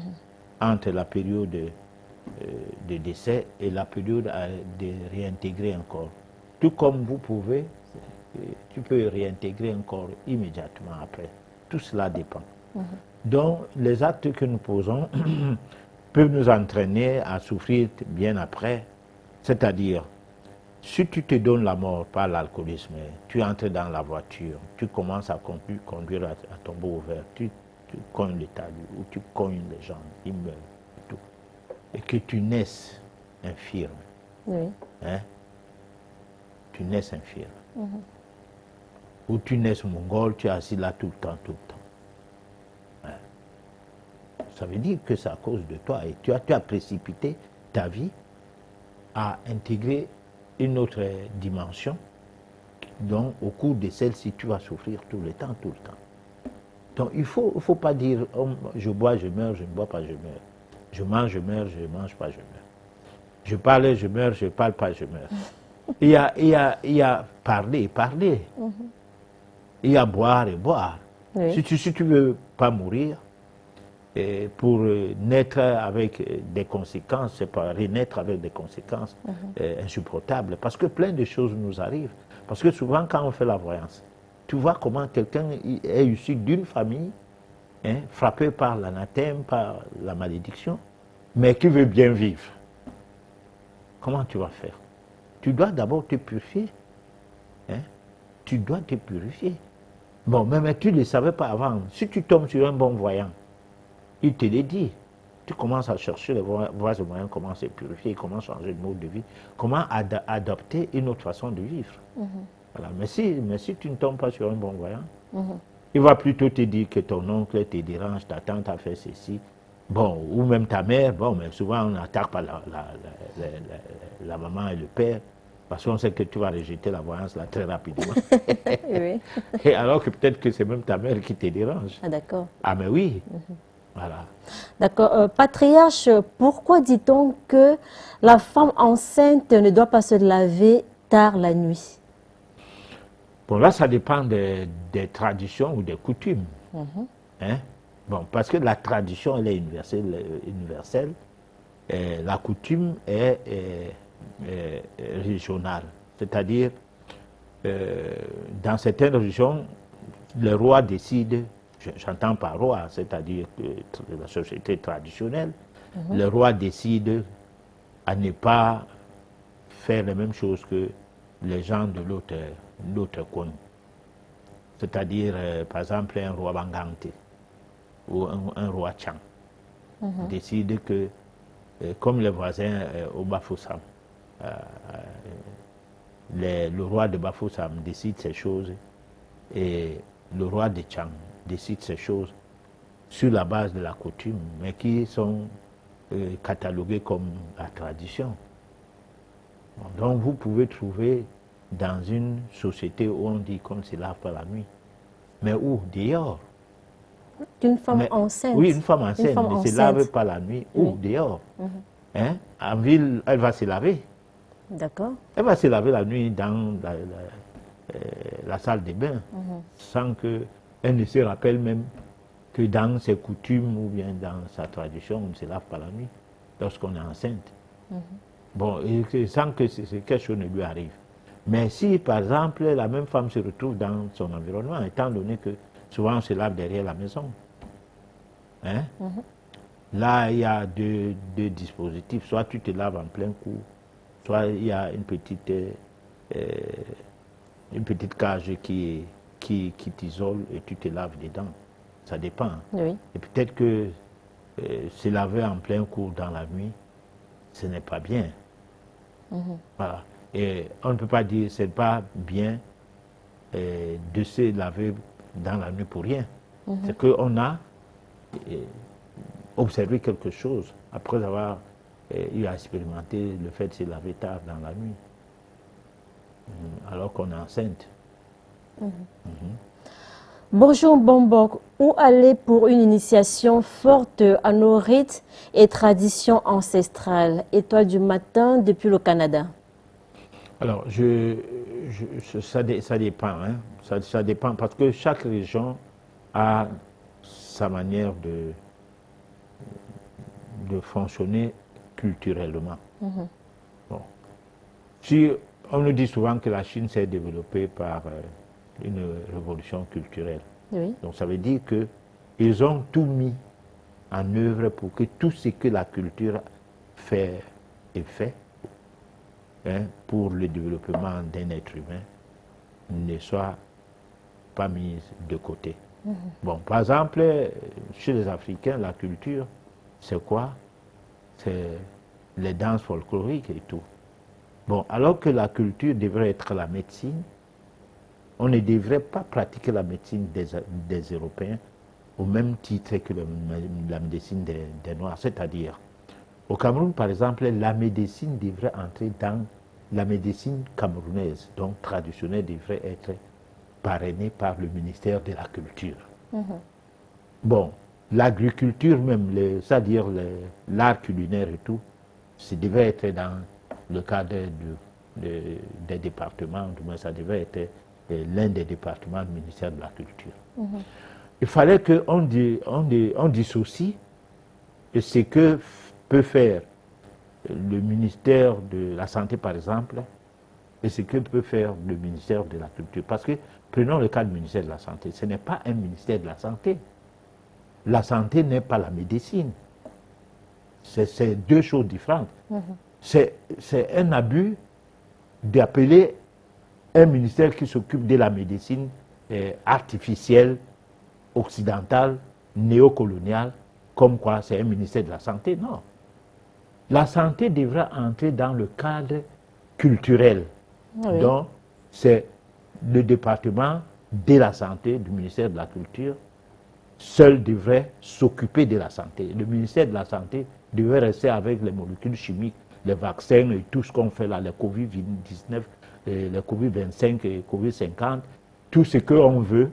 Speaker 2: entre la période de décès et la période de réintégrer un corps. Tout comme vous pouvez, tu peux réintégrer un corps immédiatement après. Tout cela dépend. Donc, les actes que nous posons peuvent nous entraîner à souffrir bien après. C'est-à-dire, si tu te donnes la mort par l'alcoolisme, tu entres dans la voiture, tu commences à conduire à tombeau ouvert, tu cognes le talus ou tu cognes les gens, ils meurent, tout. Et que tu naisses infirme.
Speaker 1: Oui.
Speaker 2: Hein? Tu naisses infirme. Ou tu naisses mongol, tu es assis là tout le temps. Hein? Ça veut dire que c'est à cause de toi. Et tu as précipité ta vie à intégrer une autre dimension. Donc, au cours de celle-ci, tu vas souffrir tout le temps. Donc, il ne faut pas dire oh, je bois, je meurs, je ne bois pas, je meurs. Je mange, je meurs, je ne mange pas, je meurs. Je parle, je meurs, je ne parle pas, je meurs. Il y a parler. Il y a boire et boire.
Speaker 1: Oui.
Speaker 2: Si tu ne veux pas mourir, et pour naître avec des conséquences, c'est pas renaître avec des conséquences insupportables, parce que plein de choses nous arrivent. Parce que souvent, quand on fait la voyance, tu vois comment quelqu'un est issu d'une famille, frappé par l'anathème, par la malédiction, mais qui veut bien vivre. Comment tu vas faire? Tu dois d'abord te purifier. Tu dois te purifier. Bon, mais tu ne le savais pas avant. Si tu tombes sur un bon voyant, il te le dit. Tu commences à chercher les voies et moyens, comment se purifier, comment changer de mode de vie, comment adopter une autre façon de vivre. Voilà. Mais si tu ne tombes pas sur un bon voyant, il va plutôt te dire que ton oncle te dérange, ta tante a fait ceci. Bon, ou même ta mère, bon, mais souvent on attaque par la maman et le père, parce qu'on sait que tu vas rejeter la voyance là très rapidement.
Speaker 1: Oui.
Speaker 2: Et alors que peut-être que c'est même ta mère qui te dérange.
Speaker 1: Ah, d'accord.
Speaker 2: Ah, mais oui. Voilà.
Speaker 1: D'accord. Patriarche, pourquoi dit-on que la femme enceinte ne doit pas se laver tard la nuit?
Speaker 2: Bon, là, ça dépend des traditions ou des coutumes. Hein? Bon, parce que la tradition, elle est universelle. Et la coutume est régionale. C'est-à-dire, dans certaines régions, le roi décide, j'entends par roi, c'est-à-dire la société traditionnelle, le roi décide à ne pas faire les mêmes choses que les gens de l'autre coin. C'est-à-dire, par exemple, un roi Bangante ou un roi Chang décide que, comme les voisins au Bafoussam, le roi de Bafoussam décide ces choses et le roi de Chang décide ces choses. sur la base de la coutume, mais qui sont catalogués comme la tradition. Donc vous pouvez trouver dans une société où on dit qu'on ne se lave pas la nuit, mais où dehors.
Speaker 1: Une femme enceinte.
Speaker 2: Oui, une femme enceinte
Speaker 1: femme
Speaker 2: ne se lave pas la nuit, ou dehors. Hein? En ville, elle va se laver.
Speaker 1: D'accord.
Speaker 2: Elle va se laver la nuit dans la salle de bain, sans qu'elle ne se rappelle même que dans ses coutumes ou bien dans sa tradition, on ne se lave pas la nuit lorsqu'on est enceinte. Bon, et sans que quelque chose ne lui arrive. Mais si, par exemple, la même femme se retrouve dans son environnement, étant donné que souvent on se lave derrière la maison, hein? Là, il y a deux dispositifs. Soit tu te laves en plein cours, soit il y a une petite cage qui t'isole et tu te laves dedans. Ça dépend.
Speaker 1: Oui.
Speaker 2: Et peut-être que se laver en plein cours dans la nuit, ce n'est pas bien. Voilà. Et on ne peut pas dire que ce n'est pas bien de se laver dans la nuit pour rien. C'est qu'on a observé quelque chose après avoir eu à expérimenter le fait de se laver tard dans la nuit, alors qu'on est enceinte.
Speaker 1: Bonjour Bombok, où aller pour une initiation forte à nos rites et traditions ancestrales? Étoile du matin depuis le Canada.
Speaker 2: Alors, ça dépend. Hein. Ça dépend parce que chaque région a sa manière de fonctionner culturellement. Bon. Si on nous dit souvent que la Chine s'est développée par une révolution culturelle.
Speaker 1: Oui.
Speaker 2: Donc ça veut dire qu'ils ont tout mis en œuvre pour que tout ce que la culture fait et fait, hein, pour le développement d'un être humain ne soit pas mis de côté. Bon, par exemple, chez les Africains, la culture, c'est quoi? C'est les danses folkloriques et tout. Bon, alors que la culture devrait être la médecine, on ne devrait pas pratiquer la médecine des Européens au même titre que la médecine des Noirs. C'est-à-dire, au Cameroun, par exemple, la médecine devrait entrer dans la médecine camerounaise, donc traditionnelle, devrait être parrainée par le ministère de la Culture. Bon, l'agriculture même, c'est-à-dire l'art culinaire et tout, ça devait être dans le cadre des départements, du moins ça devait être l'un des départements du ministère de la Culture. Il fallait qu'on dissocie ce que peut faire le ministère de la Santé, par exemple, et ce que peut faire le ministère de la Culture. Parce que, prenons le cas du ministère de la Santé, ce n'est pas un ministère de la Santé. La santé n'est pas la médecine. C'est deux choses différentes. C'est un abus d'appeler un ministère qui s'occupe de la médecine artificielle, occidentale, néocoloniale, comme quoi c'est un ministère de la Santé. Non. La santé devra entrer dans le cadre culturel.
Speaker 1: Oui.
Speaker 2: Donc, c'est le département de la santé du ministère de la Culture seul devrait s'occuper de la santé. Le ministère de la Santé devrait rester avec les molécules chimiques, les vaccins et tout ce qu'on fait là, les Covid-19, les Covid-25 et Covid-50, tout ce qu'on veut,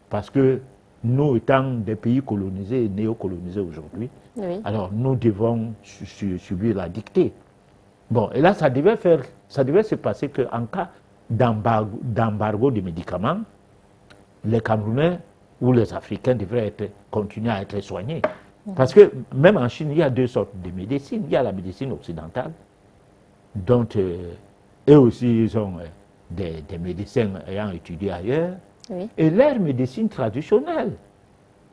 Speaker 2: parce que nous étant des pays colonisés et néocolonisés aujourd'hui,
Speaker 1: Oui.
Speaker 2: alors nous devons subir la dictée. Bon, et là, ça devait se passer qu'en cas d'embargo des médicaments, les Camerounais ou les Africains devraient continuer à être soignés. Parce que même en Chine, il y a deux sortes de médecine. Il y a la médecine occidentale, dont eux aussi, ils ont des médecins ayant étudié ailleurs,
Speaker 1: Oui.
Speaker 2: et leur médecine traditionnelle.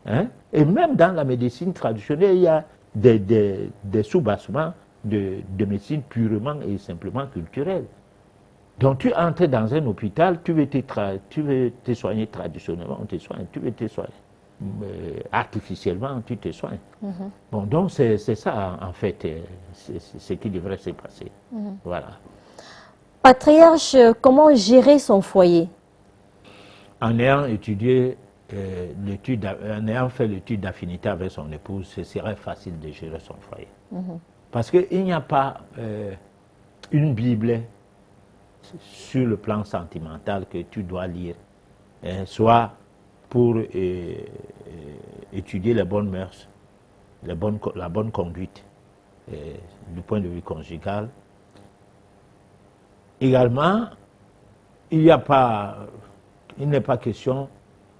Speaker 2: Hein? Et même dans la médecine traditionnelle, il y a des sous-bassements de médecine purement et simplement culturelle. Donc tu entres dans un hôpital, tu veux te soigner traditionnellement, on te soigne. Tu veux te soigner artificiellement, tu te soignes. Bon, donc c'est ça en fait, ce qui devrait se passer. Voilà.
Speaker 1: Patriarche, comment gérer son foyer?
Speaker 2: En ayant étudié en ayant fait l'étude d'affinité avec son épouse, ce serait facile de gérer son foyer. Parce qu'il n'y a pas une Bible sur le plan sentimental que tu dois lire, soit pour étudier les bonnes mœurs, la bonne conduite du point de vue conjugal. Également, il n'est pas question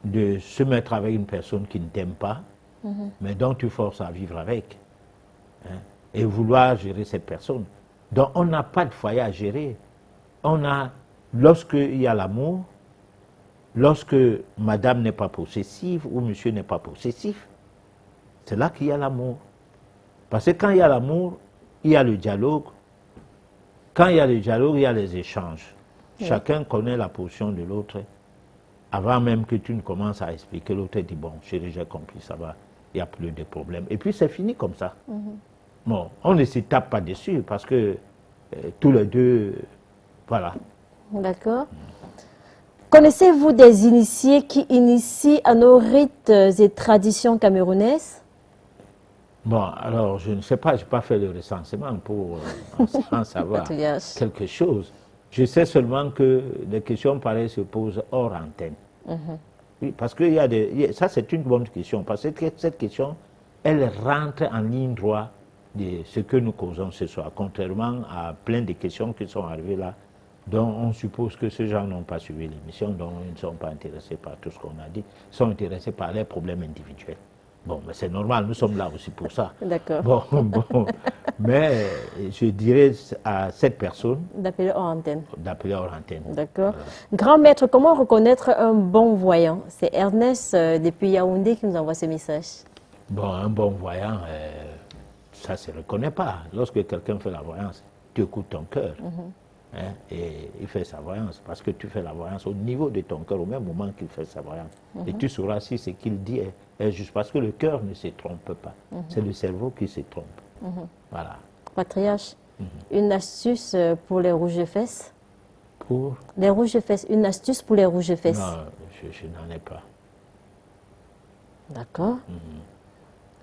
Speaker 2: de se mettre avec une personne qui ne t'aime pas, mais dont tu forces à vivre avec, hein, et vouloir gérer cette personne. Donc on n'a pas de foyer à gérer. Lorsqu'il y a l'amour, lorsque madame n'est pas possessive ou monsieur n'est pas possessif, c'est là qu'il y a l'amour. Parce que quand il y a l'amour, il y a le dialogue. Quand il y a le dialogue, il y a les échanges. Oui. Chacun connaît la position de l'autre. Avant même que tu ne commences à expliquer, l'autre dit, bon, chérie, j'ai compris, ça va, il n'y a plus de problème. Et puis c'est fini comme ça. Bon, on ne se tape pas dessus parce que tous les deux, voilà.
Speaker 1: D'accord. Connaissez-vous des initiés qui initient à nos rites et traditions camerounaises?
Speaker 2: Bon, alors, je ne sais pas, je n'ai pas fait le recensement pour en savoir quelque chose. Je sais seulement que des questions pareilles se posent hors antenne. Oui, parce que ça, c'est une bonne question, parce que cette question, elle rentre en ligne droite de ce que nous causons ce soir, contrairement à plein de questions qui sont arrivées là, dont on suppose que ces gens n'ont pas suivi l'émission, dont ils ne sont pas intéressés par tout ce qu'on a dit, ils sont intéressés par les problèmes individuels. Bon, mais c'est normal, nous sommes là aussi pour ça.
Speaker 1: D'accord.
Speaker 2: Bon, mais je dirais à cette personne...
Speaker 1: D'appeler hors antenne.
Speaker 2: D'appeler hors antenne.
Speaker 1: D'accord. Grand maître, comment reconnaître un bon voyant? C'est Ernest depuis Yaoundé qui nous envoie ce message.
Speaker 2: Bon, un bon voyant, ça ne se reconnaît pas. Lorsque quelqu'un fait la voyance, tu écoutes ton cœur. Hein, et il fait sa voyance, parce que tu fais la voyance au niveau de ton cœur, au même moment qu'il fait sa voyance. Et tu sauras si ce qu'il dit est juste, parce que le cœur ne se trompe pas. C'est le cerveau qui se trompe. Voilà.
Speaker 1: Patriarche, une astuce pour les rouges fesses?
Speaker 2: Pour
Speaker 1: les rouges fesses, une astuce pour les rouges fesses?
Speaker 2: Non, je n'en ai pas.
Speaker 1: D'accord.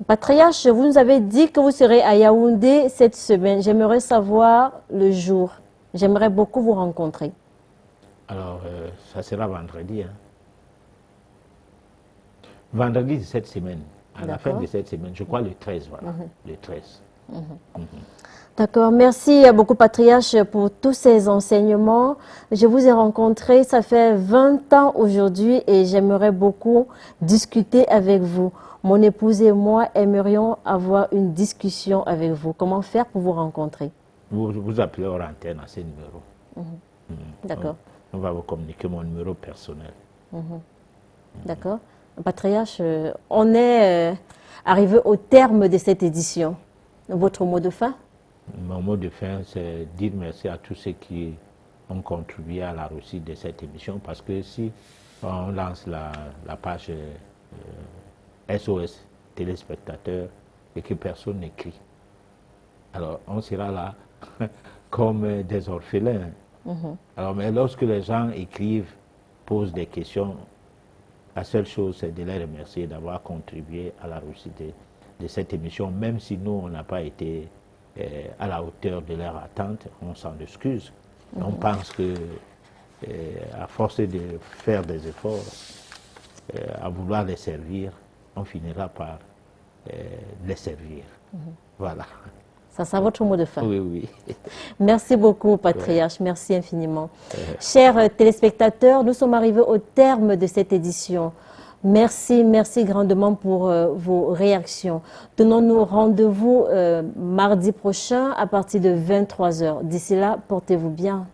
Speaker 1: Patriarche, vous nous avez dit que vous serez à Yaoundé cette semaine. J'aimerais savoir le jour. J'aimerais beaucoup vous rencontrer.
Speaker 2: Alors, ça sera vendredi. Hein. Vendredi de cette semaine, à la fin de cette semaine, je crois le 13, voilà. Le 13.
Speaker 1: D'accord, merci beaucoup Patriarche pour tous ces enseignements. Je vous ai rencontré, ça fait 20 ans aujourd'hui et j'aimerais beaucoup discuter avec vous. Mon épouse et moi aimerions avoir une discussion avec vous. Comment faire pour vous rencontrer?
Speaker 2: Vous appelez hors antenne à ce numéro.
Speaker 1: D'accord.
Speaker 2: On va vous communiquer mon numéro personnel.
Speaker 1: D'accord. Patriarche, on est arrivé au terme de cette édition. Votre mot de fin?
Speaker 2: Mon mot de fin, c'est dire merci à tous ceux qui ont contribué à la réussite de cette émission, parce que si on lance la page SOS téléspectateurs et que personne n'écrit, alors on sera là comme des orphelins. Alors, mais lorsque les gens écrivent, posent des questions, la seule chose, c'est de les remercier d'avoir contribué à la réussite de cette émission, même si nous, on n'a pas été à la hauteur de leur attente, on s'en excuse. On pense que, à force de faire des efforts, à vouloir les servir, on finira par les servir. Voilà.
Speaker 1: Ça sera votre mot de fin.
Speaker 2: Oui, oui.
Speaker 1: Merci beaucoup, Patriarche. Merci infiniment. Chers téléspectateurs, nous sommes arrivés au terme de cette édition. Merci, merci grandement pour vos réactions. Donnons-nous rendez-vous mardi prochain à partir de 23 h. D'ici là, portez-vous bien.